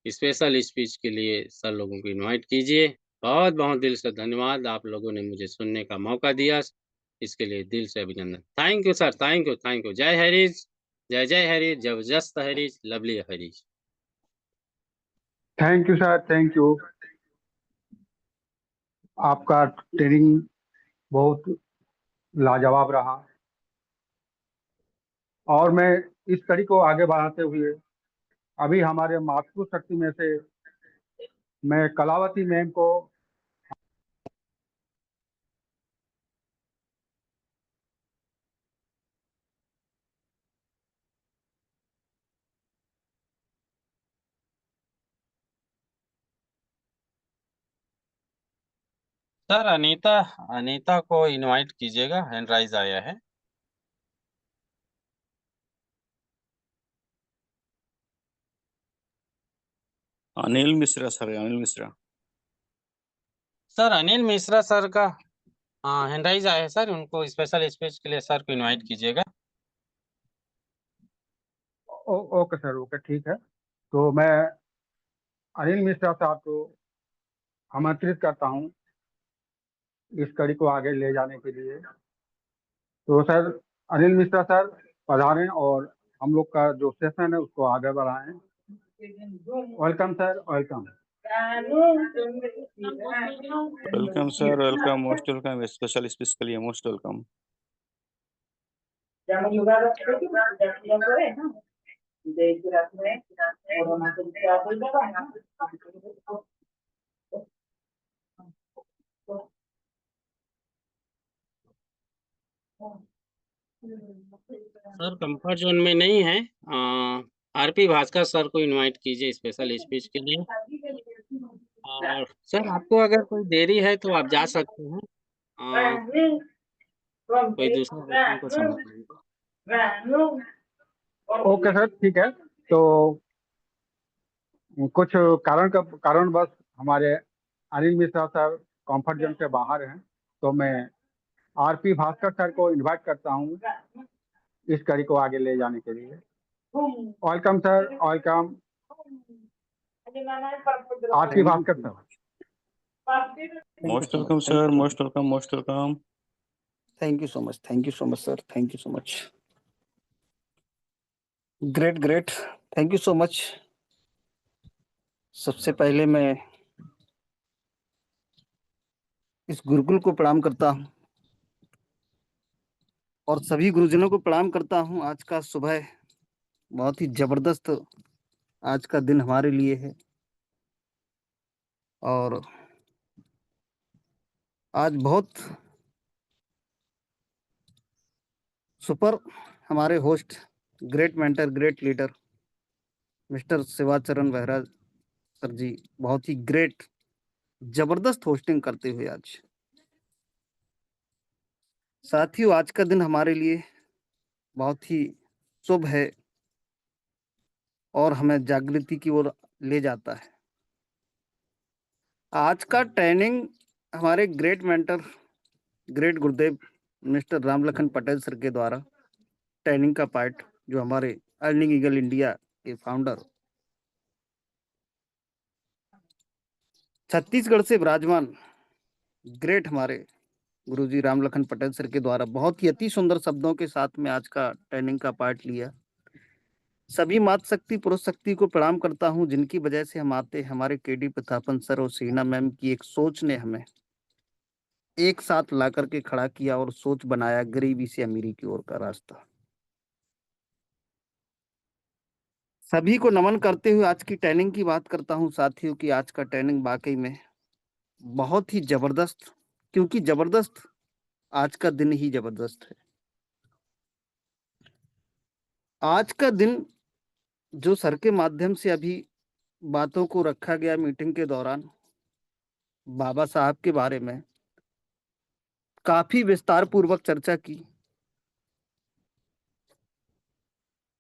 स्पेशल स्पीच के लिए सर लोगों को इनवाइट कीजिए। बहुत-बहुत दिल से धन्यवाद, आप लोगों ने मुझे सुनने का मौका दिया, इसके लिए दिल से अभिनंदन। Thank you sir, thank you, thank you. जय हरीश, जय जय हरीश, जबरदस्त Harish, lovely Harish. Thank you sir, thank you. आपका ट्रेनिंग बहुत लाजवाब रहा और मैं इस कड़ी को आगे बढ़ाते हुए अभी हमारे मातृशक्ति में से मैं कलावती मैम को सर अनीता, अनीता को इनवाइट कीजिएगा, हैंड राइज आया है। Anil Mishra sir, Anil Mishra. Sir Anil Mishra sir का हैंड राइज आया है सर, उनको स्पेशल स्पीच के लिए सर को इनवाइट कीजिएगा। ओके सर, ओके, ठीक है। तो मैं अनिल मिश्रा साहब को आमंत्रित करता हूँ इस कड़ी को आगे ले जाने के लिए। तो सर, अनिल मिश्रा सर पधारें और हम लोग का जो सेशन है उसको आगे बढ़ाएं। Welcome sir, welcome. Welcome sir, welcome, most welcome. Special speech के लिए most welcome. Sir comfort zone में नहीं है, आरपी भास्कर सर को इनवाइट कीजिए स्पेशल स्पीच के लिए। और सर आपको अगर कोई देरी है तो आप जा सकते हैं, कोई दूसरा व्यक्ति को समझ लीजिए। ओके सर, ठीक है। तो कुछ कारणवश हमारे Anil Mishra sir comfort zone से बाहर हैं, तो मैं आरपी भास्कर सर को इनवाइट करता हूँ इस कड़ी को आगे ले जाने के लिए। Welcome sir, welcome. RP Bhaskar sir. Most welcome sir, most welcome, most welcome. Thank you so much. Thank you so much, sir. Thank you so much. Great, great. Thank you so much. सबसे पहले मैं इस गुरुकुल को प्रणाम करता हूँ और सभी गुरुजनों को प्रणाम करता हूँ। आज का सुबह बहुत ही जबरदस्त आज का दिन हमारे लिए है और आज बहुत सुपर हमारे host great mentor great leader mister Shivacharan Behera sir ji बहुत ही ग्रेट जबरदस्त होस्टिंग करते हुए आज साथियों आज का दिन हमारे लिए बहुत ही शुभ है और हमें जागृति की ओर ले जाता है। आज का ट्रेनिंग हमारे ग्रेट मेंटर ग्रेट गुरुदेव मिस्टर रामलखन पटेल सर के द्वारा ट्रेनिंग का पार्ट जो हमारे अर्निंग ईगल इंडिया के फाउंडर छत्तीसगढ़ से विराजमान ग्रेट हमारे गुरुजी रामलखन पटेल सर के द्वारा बहुत ही अति सुंदर शब्दों के साथ में आज का ट्रेनिंग का पार्ट लिया। सभी मातृ शक्ति पुरुष शक्ति को प्रणाम करता हूं जिनकी वजह से हम आते हमारे केडी प्रतापन सर और सीना मैम की एक सोच ने हमें एक साथ ला करके खड़ा किया और सोच बनाया गरीबी से अमीरी की ओर का रास्ता। सभी को नमन करते हुए आज की ट्रेनिंग की बात करता हूं साथियों की आज का ट्रेनिंग वाकई में बहुत ही जबरदस्त, क्योंकि जबरदस्त आज का दिन ही जबरदस्त है। आज का दिन जो सर के माध्यम से अभी बातों को रखा गया मीटिंग के दौरान बाबा साहब के बारे में काफी विस्तार पूर्वक चर्चा की।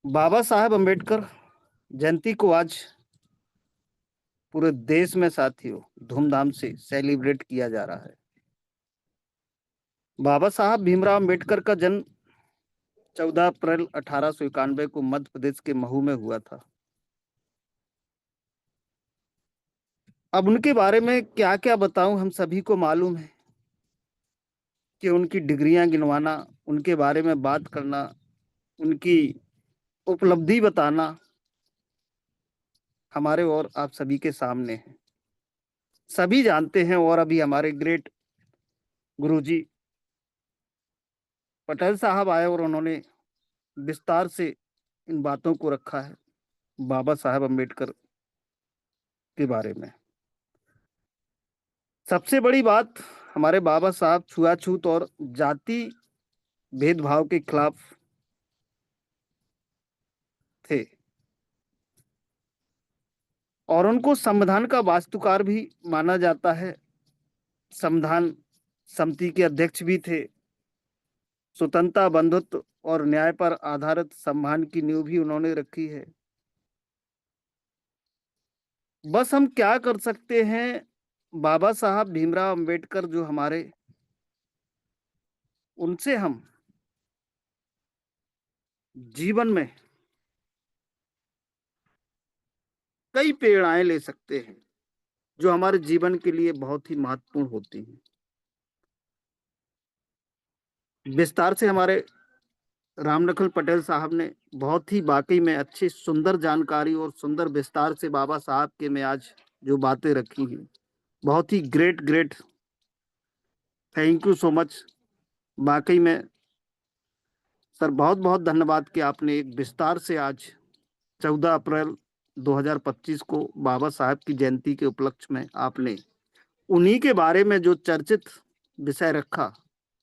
बाबा साहब अंबेडकर जयंती को आज पूरे देश में साथियों धूमधाम से सेलिब्रेट किया जा रहा है। बाबा साहब भीमराव अंबेडकर का जन्म 14 अप्रैल 1891 को मध्य प्रदेश के महू में हुआ था। अब उनके बारे में क्या क्या बताऊं, हम सभी को मालूम है कि उनकी डिग्रियां गिनवाना, उनके बारे में बात करना, उनकी उपलब्धि बताना हमारे और आप सभी के सामने है, सभी जानते हैं। और अभी हमारे ग्रेट गुरुजी पटेल साहब आए और उन्होंने विस्तार से इन बातों को रखा है बाबा साहब अंबेडकर के बारे में। सबसे बड़ी बात, हमारे बाबा साहब छुआछूत और जाति भेदभाव के खिलाफ थे और उनको संविधान का वास्तुकार भी माना जाता है। संविधान समिति के अध्यक्ष भी थे। स्वतंत्रता, बंधुत्व और न्याय पर आधारित संविधान की नींव भी उन्होंने रखी है। बस हम क्या कर सकते हैं, बाबा साहब भीमराव अंबेडकर जो हमारे, उनसे हम जीवन में कई प्रेरणाएं ले सकते हैं जो हमारे जीवन के लिए बहुत ही महत्वपूर्ण होती हैं। विस्तार से हमारे रामलखन पटेल साहब ने बहुत ही वाकई में अच्छी सुंदर जानकारी और सुंदर विस्तार से बाबा साहब के में आज जो बातें रखी हैं, बहुत ही great. Thank you so much. वाकई में सर बहुत बहुत धन्यवाद कि आपने एक विस्तार से आज 14 अप्रैल 2025 को बाबा साहब की जयंती के उपलक्ष्य में आपने उन्हीं के बारे में जो चर्चित विषय रखा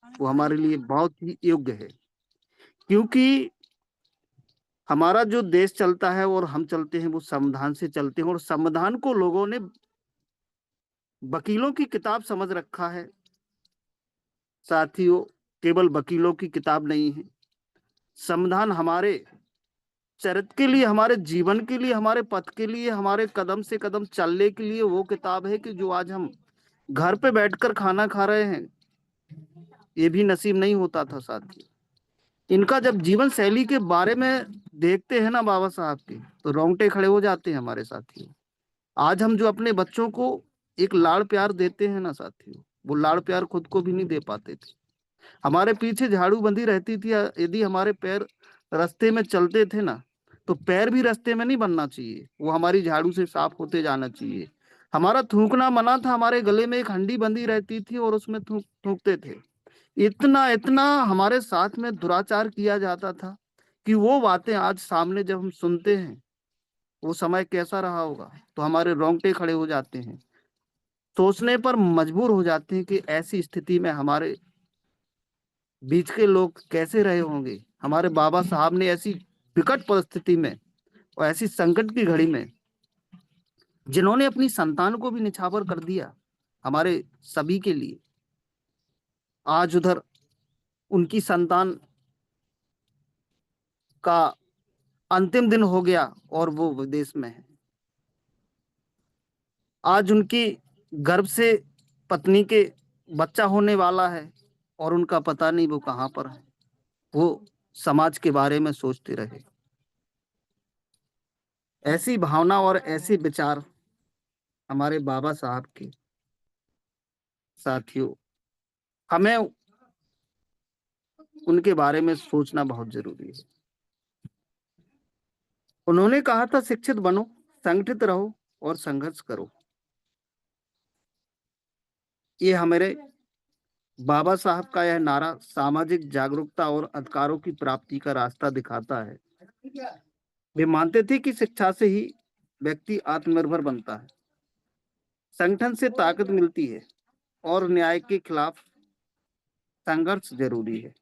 वो हमारे लिए बहुत ही योग्य है, क्योंकि हमारा जो देश चलता है और हम चलते हैं वो संविधान से चलते हैं और संविधान को लोगों ने वकीलों की किताब समझ रखा है। साथियों, केवल वकीलों की किताब नहीं है संविधान। हमारे चरित्र के लिए, हमारे जीवन के लिए, हमारे पथ के लिए, हमारे कदम से कदम चलने के लिए वो किताब है कि जो आज हम घर पे बैठकर खाना खा रहे हैं, ये भी नसीब नहीं होता था साथियों। इनका जब जीवन शैली के बारे में देखते हैं ना बाबा साहब के, तो रोंगटे खड़े हो जाते हैं हमारे साथियों। आज हम जो अपने बच्चों को एक लाड़ प्यार देते हैं ना साथियों, वो लाड़ प्यार खुद को भी नहीं दे पाते थे। हमारे पीछे झाड़ू बंदी रहती थी। यदि हमारे पैर रास्ते में चलते थे ना, तो पैर भी रास्ते में नहीं बनना चाहिए, वो हमारी झाड़ू से साफ होते जाना चाहिए। हमारा थूकना मना था। हमारे गले में एक हंडी बंदी रहती थी और उसमें थूकते थे। इतना हमारे साथ में दुराचार किया जाता था कि वो बातें आज सामने जब हम सुनते हैं, वो समय कैसा रहा होगा, तो हमारे रोंगटे खड़े हो जाते हैं। सोचने पर मजबूर हो जाते हैं कि ऐसी स्थिति में हमारे बीच के लोग कैसे रहे होंगे, हमारे बाबा साहब ने ऐसी विकट परिस्थिति में और ऐसी संकट की घड़ी में जिन्होंने अपनी संतान को भी निछावर कर दिया हमारे सभी के लिए, आज उधर उनकी संतान का अंतिम दिन हो गया और वो विदेश में है। आज उनकी गर्भ से पत्नी के बच्चा होने वाला है और उनका पता नहीं वो कहाँ पर है। वो समाज के बारे में सोचते रहे। ऐसी भावना और ऐसे विचार हमारे बाबा साहब के। साथियों, हमें उनके बारे में सोचना बहुत जरूरी है। उन्होंने कहा था, शिक्षित बनो, संगठित रहो और संघर्ष करो। ये हमारे बाबा साहब का यह नारा सामाजिक जागरूकता और अधिकारों की प्राप्ति का रास्ता दिखाता है। वे मानते थे कि शिक्षा से ही व्यक्ति आत्मनिर्भर बनता है, संगठन से ताकत मिलती है और न्याय के खिलाफ संघर्ष जरूरी है।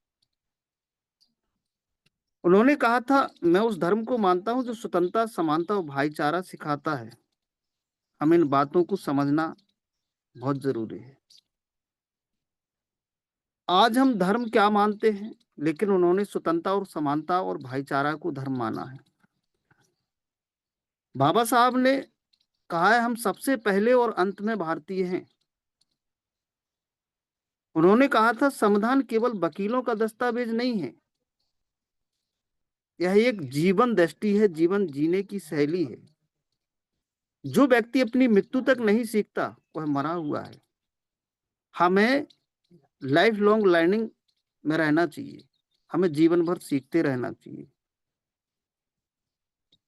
उन्होंने कहा था, मैं उस धर्म को मानता हूं जो स्वतंत्रता, समानता और भाईचारा सिखाता है। हमें इन बातों को समझना बहुत जरूरी है। आज हम धर्म क्या मानते हैं, लेकिन उन्होंने स्वतंत्रता और समानता और भाईचारा को धर्म माना है। बाबा साहब ने कहा है, हम सबसे पहले और अंत में भारतीय हैं। उन्होंने कहा था, संविधान केवल वकीलों का दस्तावेज नहीं है, यह एक जीवन दृष्टि है, जीवन जीने की शैली है। जो व्यक्ति अपनी मृत्यु तक नहीं सीखता वह मरा हुआ है। हमें लाइफ लॉन्ग लर्निंग में रहना चाहिए, हमें जीवन भर सीखते रहना चाहिए।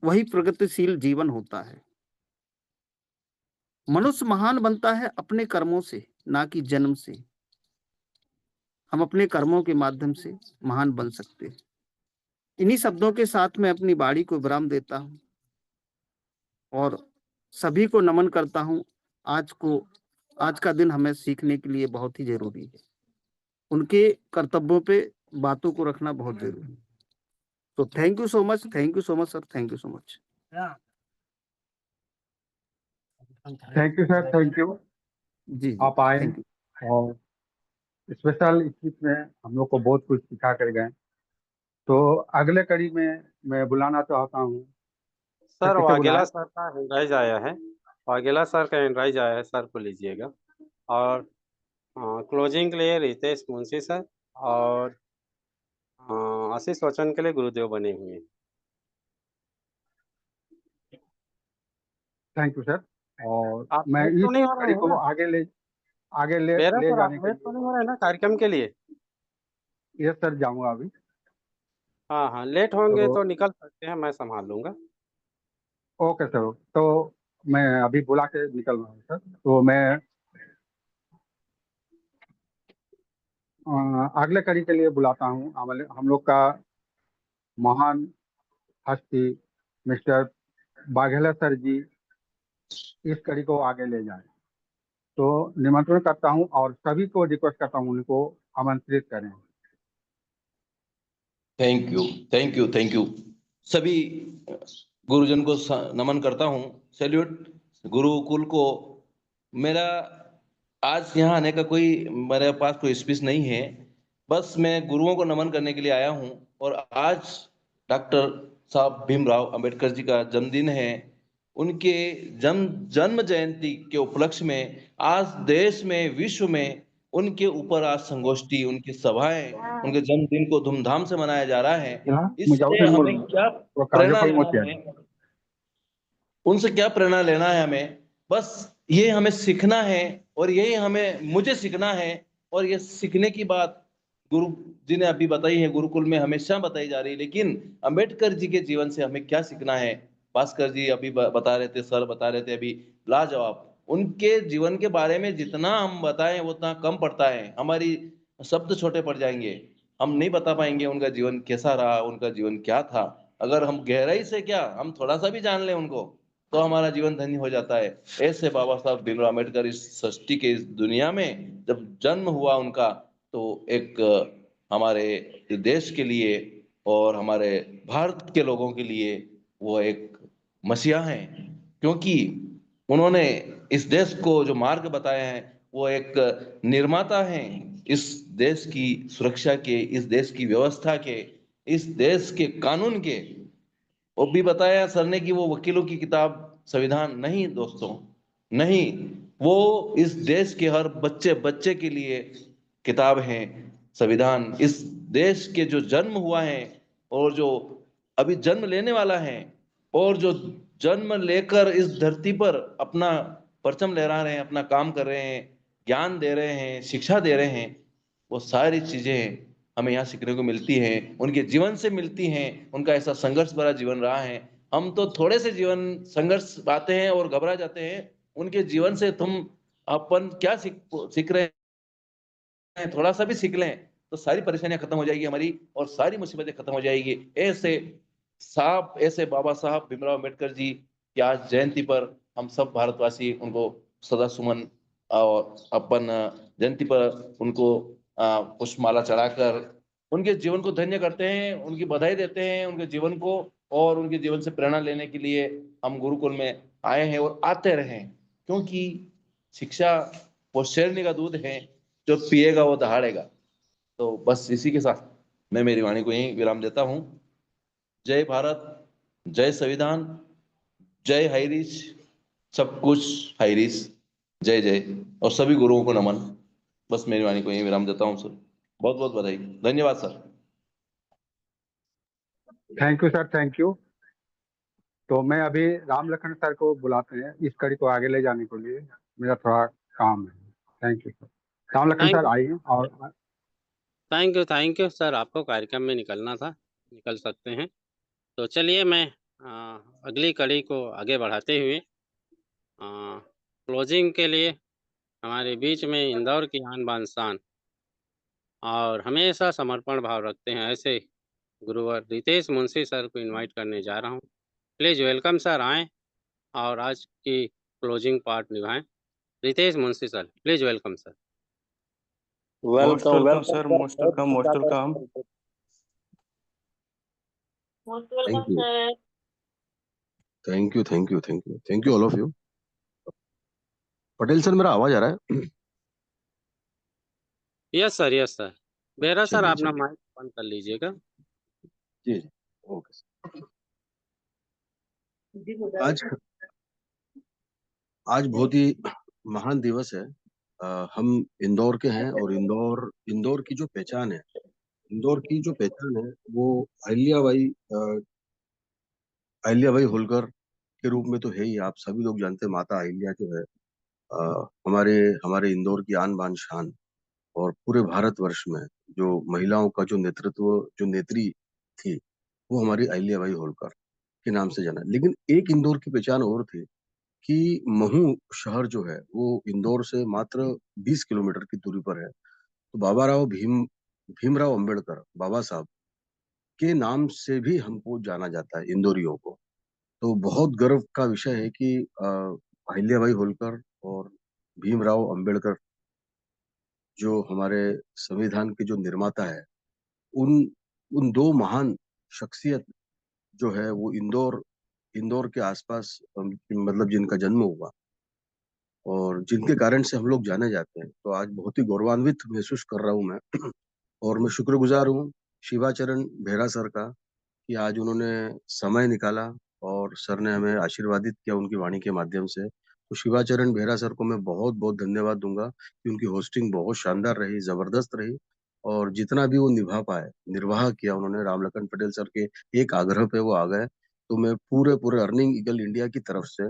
वही प्रगतिशील जीवन होता है। मनुष्य महान बनता है अपने कर्मों से, ना कि जन्म से। हम अपने कर्मों के माध्यम से महान बन सकते हैं। इन्हीं शब्दों के साथ मैं अपनी वाणी को विराम देता हूं और सभी को नमन करता हूं। आज का दिन हमें सीखने के लिए बहुत ही जरूरी है। उनके कर्तव्यों पे बातों को रखना बहुत जरूरी है। तो thank you so much sir, thank you so much. Thank you sir, thank you. जी आप आए थैंक यू। और स्पेशल इस चीज में हम लोग को बहुत कुछ सिखा कर गए। तो अगले कड़ी में मैं बुलाना चाहता हूँ। सर किसे वाघेला बुलाएं? सर का हैंडराइज आया है, वाघेला सर का हैंडराइज आया है, सर को लीजिएगा। और क्लोजिंग के लिए रितेश मुंशी सर और आशीष वचन के लिए गुरुदेव बने हुए हैं। Thank you sir. और आप मैं लेट इस तो नहीं हो रहे कड़ी हैं को ना? आगे ले बेरा ले सर, जाने आप के लेट तो लिए। नहीं हो रहे हैं ना कार्यक्रम के लिए? ये सर जाऊंगा अभी। हाँ हाँ, लेट होंगे तो तो निकल सकते हैं, मैं संभाल लूंगा। Okay sir. तो मैं अभी बुला के निकल रहा हूँ सर। तो मैं अगले कड़ी के लिए बुलाता हूँ। हम लोग का महान हस्ती मिस्टर वाघेला सर जी इस कड़ी को आगे ले जाएं। तो निमंत्रण करता हूं और सभी को रिक्वेस्ट करता हूं उनको आमंत्रित करें। Thank you, thank you, thank you. सभी गुरुजन को नमन करता हूँ, सैल्यूट गुरुकुल को। मेरा आज यहाँ आने का मेरे पास कोई स्पीच नहीं है, बस मैं गुरुओं को नमन करने के लिए आया हूँ। और आज डॉक्टर साहब भीमराव अंबेडकर जी का जन्मदिन है। उनके जन्म जयंती के उपलक्ष्य में आज देश में, विश्व में उनके ऊपर आज संगोष्ठी, उनकी सभाएं, उनके जन्मदिन को धूमधाम से मनाया जा रहा है। इससे हमें क्या प्रेरणा लेना है, उनसे क्या प्रेरणा लेना है हमें? बस ये हमें सीखना है और यही मुझे सीखना है। और ये सीखने की बात गुरु जी ने अभी बताई है, गुरुकुल में हमेशा बताई जा रही है। लेकिन अंबेडकर जी के जीवन से हमें क्या सीखना है? भास्कर जी अभी बता रहे थे, सर बता रहे थे अभी, लाजवाब। उनके जीवन के बारे में जितना हम बताएं उतना कम पड़ता है, हमारी शब्द छोटे पड़ जाएंगे, हम नहीं बता पाएंगे उनका जीवन कैसा रहा, उनका जीवन क्या था। अगर हम गहराई से क्या, हम थोड़ा सा भी जान लें उनको, तो हमारा जीवन धन्य हो जाता है। ऐसे बाबा साहब भीमराव अम्बेडकर इस सृष्टि के, इस दुनिया में जब जन्म हुआ उनका, तो एक हमारे देश के लिए और हमारे भारत के लोगों के लिए वो एक मसीहा हैं, क्योंकि उन्होंने इस देश को जो मार्ग बताया है, वो एक निर्माता हैं इस देश की सुरक्षा के, इस देश की व्यवस्था के, इस देश के कानून के। वो भी बताया सर ने कि वो वकीलों की किताब संविधान नहीं दोस्तों, नहीं, वो इस देश के हर बच्चे बच्चे के लिए किताब है संविधान। इस देश के जो जन्म हुआ है और जो अभी जन्म लेने वाला है और जो जन्म लेकर इस धरती पर अपना परचम लहरा रहे हैं, अपना काम कर रहे हैं, ज्ञान दे रहे हैं, शिक्षा दे रहे हैं, वो सारी चीजें हमें यहाँ सीखने को मिलती हैं, उनके जीवन से मिलती हैं। उनका ऐसा संघर्ष भरा जीवन रहा है। हम तो थोड़े से जीवन संघर्ष पाते हैं और घबरा जाते हैं। उनके जीवन से तुम अपन क्या सीख रहे हैं, थोड़ा सा भी सीख लें तो सारी परेशानियां खत्म हो जाएगी हमारी और सारी मुसीबतें खत्म हो जाएगी। ऐसे बाबा साहब भीमराव अम्बेडकर जी की आज जयंती पर हम सब भारतवासी उनको सदा सुमन और अपन जयंती पर उनको पुष्पमाला चढ़ाकर उनके जीवन को धन्य करते हैं, उनकी बधाई देते हैं उनके जीवन को, और उनके जीवन से प्रेरणा लेने के लिए हम गुरुकुल में आए हैं और आते रहें, क्योंकि शिक्षा वो शेरनी का दूध है, जो पिएगा वो दहाड़ेगा। तो बस इसी के साथ मैं मेरी वाणी को यहीं विराम देता हूँ। जय भारत, जय संविधान, जय हाईरीच, सब कुछ हाईरीच, जय जय, और सभी गुरुओं को नमन। बस मेरी वाणी को यहीं विराम देता हूँ सर। बहुत बहुत बधाई, धन्यवाद sir. Thank you sir, thank you. तो मैं अभी राम लखन सर को बुलाते हैं इस कड़ी को आगे ले जाने के लिए, मेरा थोड़ा काम है। Thank you sir. Ram Lakhan sir आइए। और थैंक यू सर। आपको कार्यक्रम में निकलना था, निकल सकते हैं। तो चलिए मैं अगली कड़ी को आगे बढ़ाते हुए क्लोजिंग के लिए हमारे बीच में इंदौर की आन बान शान और हमेशा समर्पण भाव रखते हैं ऐसे गुरुवर रितेश मुंशी सर को इनवाइट करने जा रहा हूँ। प्लीज़ वेलकम सर, आएँ और आज की क्लोजिंग पार्ट निभाएं। Ritesh Munshi sir, please welcome sir. Most welcome, sir. Most welcome. Most welcome. Most Thank welcome, you. sir. Thank you thank you thank you thank you all of you. Patel sir, मेरा आवाज आ रहा है? Yes sir. Behera sir, चलिए अपना चलिए, mic बंद कर लीजिएगा। जी जी, ओके सर। आज आज बहुत ही महान दिवस है। हम इंदौर के हैं और इंदौर की जो पहचान है, इंदौर की जो पहचान है वो अहिल्याबाई होलकर के रूप में तो है ही। आप सभी लोग जानते हैं, माता अहिल्या जो है हमारे हमारे इंदौर की आन बान शान, और पूरे भारतवर्ष में जो महिलाओं का जो नेतृत्व, जो नेत्री थी, वो हमारी अहिल्याबाई होलकर के नाम से जाना। लेकिन एक इंदौर की पहचान और थी कि महू शहर जो है वो इंदौर से मात्र 20 किलोमीटर की दूरी पर है। तो भीमराव अंबेडकर बाबा साहब के नाम से भी हमको जाना जाता है इंदौरियों को। तो बहुत गर्व का विषय है कि अहिल्याबाई होलकर और भीमराव अंबेडकर जो हमारे संविधान के जो निर्माता है, उन उन दो महान शख्सियत जो है वो इंदौर के आसपास मतलब जिनका जन्म हुआ और जिनके कारण से हम लोग जाने जाते हैं। तो आज बहुत ही गौरवान्वित महसूस कर रहा हूँ मैं और मैं शुक्रगुजार हूँ शिवाचरण बेहरा सर का कि आज उन्होंने समय निकाला और सर ने हमें आशीर्वादित किया उनकी वाणी के माध्यम से। तो शिवाचरण बेहरा सर को मैं बहुत बहुत धन्यवाद दूंगा कि उनकी होस्टिंग बहुत शानदार रही, जबरदस्त रही, और जितना भी वो निर्वाह किया उन्होंने रामलखन पटेल सर के एक आग्रह पे वो आ गए। तो मैं पूरे पूरे अर्निंग ईगल इंडिया की तरफ से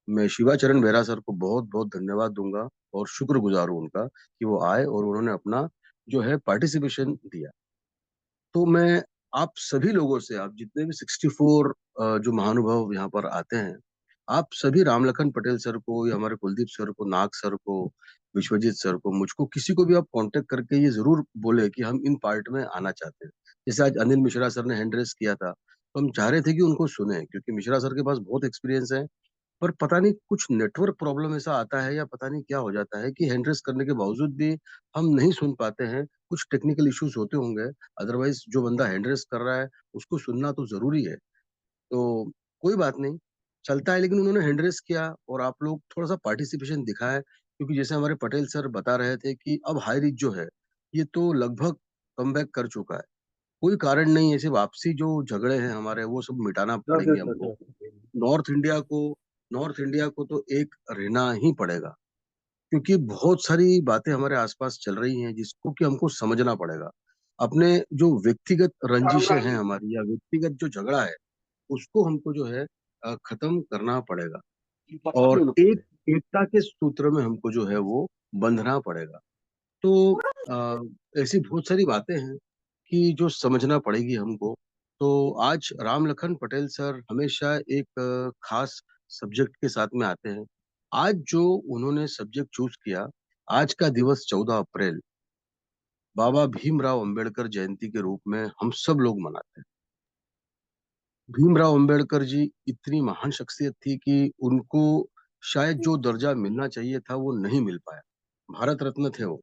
मैं शिवाचरण बेहरा सर को बहुत बहुत धन्यवाद दूंगा और शुक्रगुजार हूँ उनका कि वो आए और उन्होंने अपना जो है पार्टिसिपेशन दिया। तो मैं आप सभी लोगों से, आप जितने भी 64 जो महानुभाव यहाँ पर आते हैं, आप सभी रामलखन पटेल सर को या हमारे कुलदीप सर को, नाग सर को, विश्वजीत सर को, मुझको किसी को भी आप कांटेक्ट करके ये जरूर बोले कि हम इन पार्ट में आना चाहते हैं। जैसे आज अनिल मिश्रा सर ने हैंड रेस किया था, तो हम चाह रहे थे कि उनको सुने, क्योंकि मिश्रा सर के पास बहुत एक्सपीरियंस है, पर पता नहीं कुछ नेटवर्क प्रॉब्लम ऐसा आता है या पता नहीं क्या हो जाता है कि हैंड रेस करने के बावजूद भी हम नहीं सुन पाते हैं। कुछ टेक्निकल इश्यूज होते होंगे, अदरवाइज जो बंदा हैंड रेस कर रहा है उसको सुनना तो जरूरी है। तो कोई बात नहीं, चलता है। लेकिन उन्होंने हैंड रेस किया और आप लोग थोड़ा सा पार्टिसिपेशन दिखाए, क्योंकि जैसे हमारे पटेल सर बता रहे थे कि अब हाई रिच जो है ये तो लगभग कमबैक कर चुका है। कोई कारण नहीं है, सिर्फ आपसी जो झगड़े हैं हमारे वो सब मिटाना पड़ेंगे हमको। नॉर्थ इंडिया को नॉर्थ इंडिया को तो एक रहना ही पड़ेगा, क्योंकि बहुत सारी बातें हमारे आसपास चल रही हैं जिसको कि हमको समझना पड़ेगा। अपने जो व्यक्तिगत रंजिशें हैं हमारी या व्यक्तिगत जो झगड़ा है उसको हमको जो है खत्म करना पड़ेगा, और एक एकता के सूत्र में हमको जो है वो बंधना पड़ेगा। तो ऐसी बहुत सारी बातें हैं कि जो समझना पड़ेगी हमको। तो आज राम लखन पटेल सर हमेशा एक खास सब्जेक्ट के साथ में आते हैं। आज जो उन्होंने सब्जेक्ट चूज किया, आज का दिवस 14 अप्रैल बाबा भीमराव अंबेडकर जयंती के रूप में हम सब लोग मनाते हैं। भीमराव अंबेडकर जी इतनी महान शख्सियत थी कि उनको शायद जो दर्जा मिलना चाहिए था वो नहीं मिल पाया। भारत रत्न थे वो,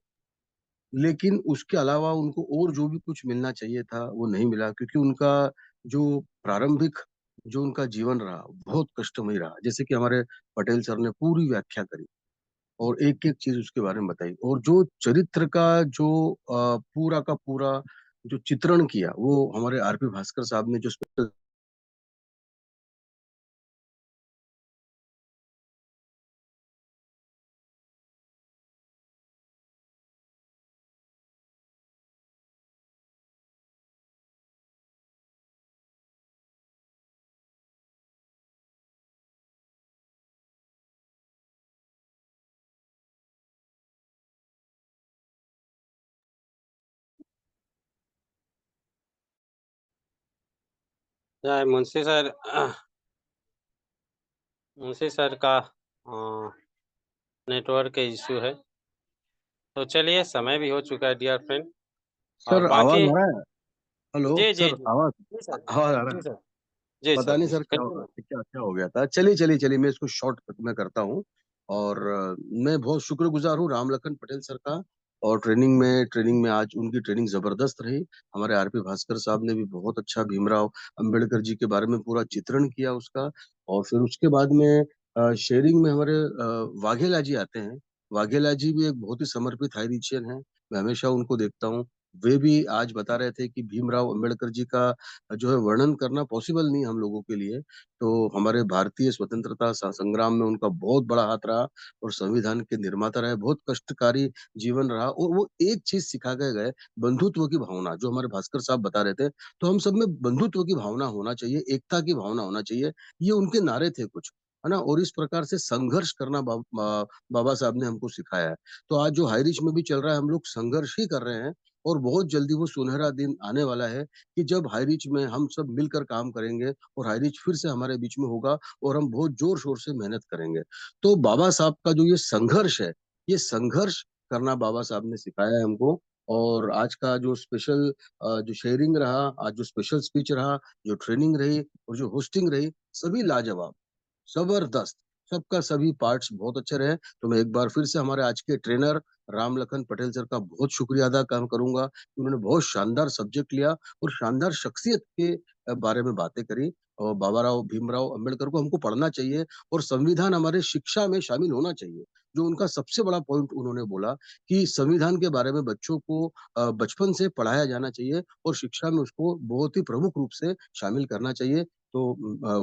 लेकिन उसके अलावा उनको और जो भी कुछ मिलना चाहिए था वो नहीं मिला, क्योंकि उनका जो प्रारंभिक जो उनका जीवन रहा बहुत कष्टमय रहा। जैसे कि हमारे पटेल सर ने पूरी व्याख्या करी और एक एक चीज उसके बारे में बताई, और जो चरित्र का जो पूरा का पूरा जो चित्रण किया वो हमारे आरपी भास्कर साहब ने जो स्पेशल जय मुंशी सर का नेटवर्क इश्यू है। तो चलिए, समय भी हो चुका है डियर फ्रेंड। और सर बाकी आवाज आ रहा है? हेलो जी जी सर, जी आवाज जी सर। आवाज आ रहा जी है? सर। जी पता सर। नहीं जी सर क्या कंटिन्यू। क्या क्या हो गया था। चलिए चलिए चलिए, मैं इसको शॉर्ट में करता हूँ। और मैं बहुत शुक्रगुजार हूँ राम लखन पटेल सर का। और ट्रेनिंग में आज उनकी ट्रेनिंग जबरदस्त रही। हमारे आरपी भास्कर साहब ने भी बहुत अच्छा भीमराव अंबेडकर जी के बारे में पूरा चित्रण किया उसका। और फिर उसके बाद में शेयरिंग में हमारे वाघेला जी आते हैं। वाघेला जी भी एक बहुत ही समर्पित हाईरिचियन है, मैं हमेशा उनको देखता हूँ। वे भी आज बता रहे थे कि भीमराव अंबेडकर जी का जो है वर्णन करना पॉसिबल नहीं हम लोगों के लिए। तो हमारे भारतीय स्वतंत्रता संग्राम में उनका बहुत बड़ा हाथ रहा, और संविधान के निर्माता रहे। बहुत कष्टकारी जीवन रहा, और वो एक चीज सिखा के गए, बंधुत्व की भावना, जो हमारे भास्कर साहब बता रहे थे। तो हम सब में बंधुत्व की भावना होना चाहिए, एकता की भावना होना चाहिए, ये उनके नारे थे कुछ, है ना। और इस प्रकार से संघर्ष करना बाबा साहब ने हमको सिखाया है। तो आज जो हाईरिच में भी चल रहा है, हम लोग संघर्ष ही कर रहे हैं। और बहुत जल्दी वो सुनहरा दिन आने वाला है कि जब हाईरिच में हम सब मिलकर काम करेंगे और हाईरिच फिर से हमारे बीच में होगा, और हम बहुत जोर शोर से मेहनत करेंगे। तो बाबा साहब का जो ये संघर्ष है, ये संघर्ष करना बाबा साहब ने सिखाया है हमको। और आज का जो स्पेशल जो शेयरिंग रहा, आज जो स्पेशल स्पीच रहा, जो ट्रेनिंग रही और जो होस्टिंग रही, सभी लाजवाब, जबरदस्त। सबका सभी पार्ट्स बहुत अच्छे रहे। तो मैं एक बार फिर से हमारे आज के ट्रेनर राम लखन पटेल सर का बहुत शुक्रिया अदा काम करूंगा। उन्होंने बहुत शानदार सब्जेक्ट लिया और शानदार शख्सियत के बारे में बातें करी। और बाबा राव भीमराव अंबेडकर को हमको पढ़ना चाहिए, और संविधान हमारे शिक्षा में शामिल होना चाहिए। जो उनका सबसे बड़ा पॉइंट उन्होंने बोला कि संविधान के बारे में बच्चों को बचपन से पढ़ाया जाना चाहिए, और शिक्षा में उसको बहुत ही प्रमुख रूप से शामिल करना चाहिए। तो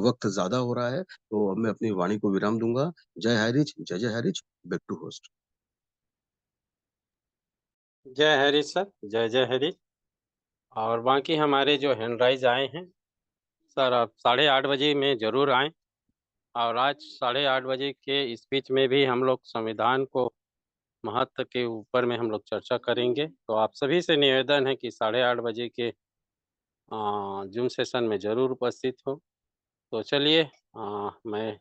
वक्त ज्यादा हो रहा है, तो अब मैं अपनी वाणी को विराम दूंगा। जय हरिच, जय जय हरिच। Back to host. जय हरी सर। जय जय हरी। और बाकी हमारे जो हैंड राइज आए हैं सर, आप 8:30 बजे में जरूर आएं। और आज 8:30 बजे के स्पीच में भी हम लोग संविधान को महत्व के ऊपर में हम लोग चर्चा करेंगे। तो आप सभी से निवेदन है कि 8:30 बजे के जूम सेशन में जरूर उपस्थित हो। तो चलिए, मैं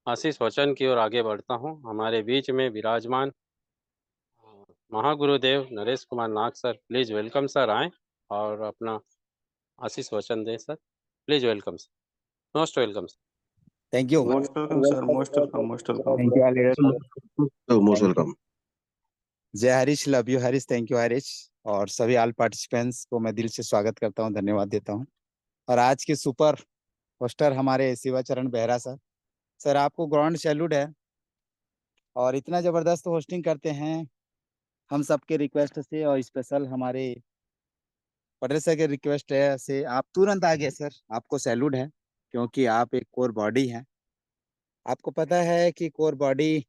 आशीष वचन की ओर आगे बढ़ता हूँ। हमारे बीच में विराजमान महागुरुदेव Naresh Kumar Nag sir, please welcome sir, आए और अपना आशीष वचन दें sir. Please welcome sir, most welcome sir. Thank you. Most welcome, sir. Most welcome. Most welcome. Thank you leader. Most welcome. जय Harish, love you Harish, thank you Harish. और सभी ऑल पार्टिसिपेंट्स को मैं दिल से स्वागत करता हूं, धन्यवाद देता हूं। और आज के सुपर होस्टर हमारे शिवाचरण बेहरा सर, सर आपको ग्राउंड सैल्यूट है और इतना जबरदस्त होस्टिंग करते हैं हम सबके रिक्वेस्ट से, और स्पेशल हमारे पटेल सर के रिक्वेस्ट है से आप तुरंत आ गए सर, आपको सैल्यूट है क्योंकि आप एक कोर बॉडी हैं। आपको पता है कि कोर बॉडी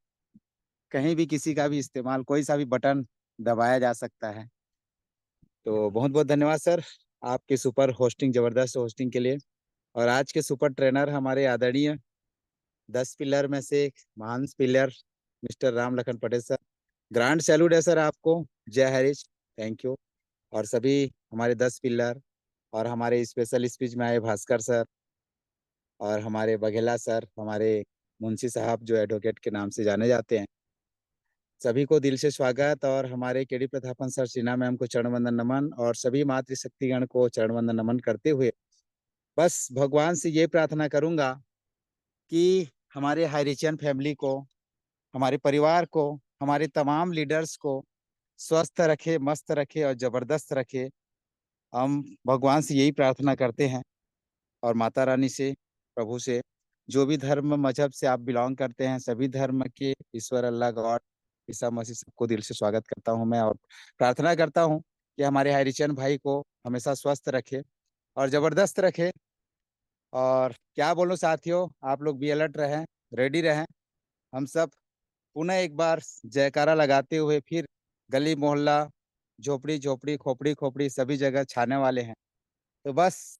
कहीं भी किसी का भी इस्तेमाल, कोई सा भी बटन दबाया जा सकता है। तो बहुत बहुत धन्यवाद सर आपके सुपर होस्टिंग, जबरदस्त होस्टिंग के लिए। और आज के सुपर ट्रेनर हमारे आदरणीय 10 पिलर में से एक महान pillar mister Ram Lakhan Patel sir, grand salute है सर आपको। जय हरीश, थैंक यू। और सभी हमारे 10 पिलर और हमारे स्पेशल स्पीच में आए भास्कर सर और हमारे बघेला सर, हमारे मुंशी साहब जो एडवोकेट के नाम से जाने जाते हैं, सभी को दिल से स्वागत। और हमारे KD Prathapan sir, Sheena ma'am को चरण वंदन नमन, और सभी मातृशक्तिगण को चरण वंदन नमन करते हुए बस भगवान से ये प्रार्थना करूंगा कि हमारे हाईरिचियन फैमिली को, हमारे परिवार को, हमारे तमाम लीडर्स को स्वस्थ रखे, मस्त रखे और जबरदस्त रखे। हम भगवान से यही प्रार्थना करते हैं और माता रानी से, प्रभु से, जो भी धर्म मजहब से आप बिलोंग करते हैं, सभी धर्म के ईश्वर अल्लाह गॉड ईसा मसीह सबको दिल से स्वागत करता हूं मैं, और प्रार्थना करता हूं कि हमारे हाईरिचियन भाई को हमेशा स्वस्थ रखे और जबरदस्त रखे। और क्या बोलूं साथियों, आप लोग भी अलर्ट रहें, रेडी रहें। हम सब पुनः एक बार जयकारा लगाते हुए फिर गली मोहल्ला, झोपड़ी झोपड़ी, खोपड़ी खोपड़ी, सभी जगह छाने वाले हैं। तो बस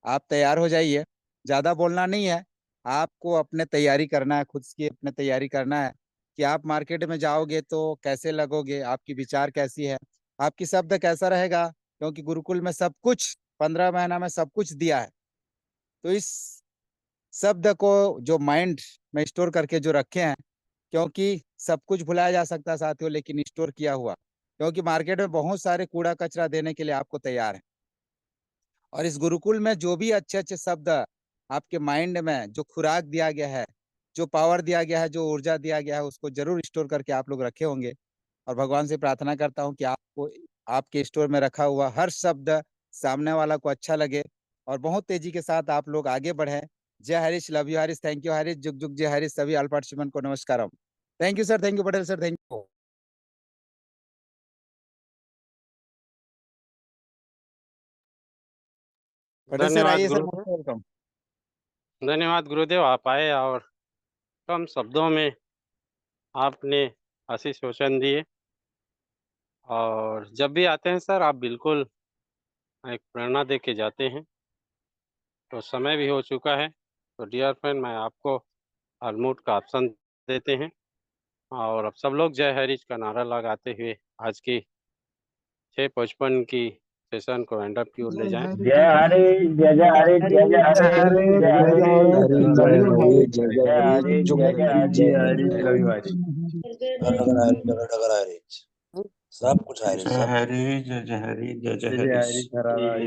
आप तैयार हो जाइए, ज़्यादा बोलना नहीं है, आपको अपने तैयारी करना है, खुद की अपने तैयारी करना है कि आप मार्केट में जाओगे तो कैसे लगोगे, आपकी विचार कैसी है, आपकी शब्द कैसा रहेगा, क्योंकि गुरुकुल में सब कुछ 15 महीना में सब कुछ दिया है। तो इस शब्द को जो माइंड में स्टोर करके जो रखे हैं, क्योंकि सब कुछ भुलाया जा सकता है साथियों, लेकिन स्टोर किया हुआ, क्योंकि मार्केट में बहुत सारे कूड़ा कचरा देने के लिए आपको तैयार है। और इस गुरुकुल में जो भी अच्छे अच्छे शब्द आपके माइंड में जो खुराक दिया गया है, जो पावर दिया गया है, जो ऊर्जा दिया गया है, उसको जरूर स्टोर करके आप लोग रखे होंगे। और भगवान से प्रार्थना करता हूँ कि आपको आपके स्टोर में रखा हुआ हर शब्द सामने वाला को अच्छा लगे और बहुत तेजी के साथ आप लोग आगे बढ़े। जय Harish, love you Harish, thank you Harish, जुग जुग जय हरीश। सभी ऑल पार्टिसिपेंट को नमस्कार। Thank you sir, thank you Patel sir, thank you. Patel sir धन्यवाद आइए सर, गुरुदेव, वेलकम। धन्यवाद गुरुदेव, आप आए और कम शब्दों में आपने आशीष वचन दिए। और जब भी आते हैं सर, आप बिल्कुल एक प्रेरणा दे के जाते हैं। तो समय भी हो चुका है, तो डियर फ्रेंड, मैं आपको अनम्यूट का ऑप्शन देते हैं और अब सब लोग जय हरीश का नारा लगाते हुए आज की 6:55 की सेशन को एंड अप की ओर ले जाएं। जय हरीश, जय जय हरीश, जय जय हरीश, जय हरीश, लव यू हरीश, जय हरीश, जय जय हरीश, लव यू हरीश। जय हरी, जय हरी, जय जय हरी। जय हरी,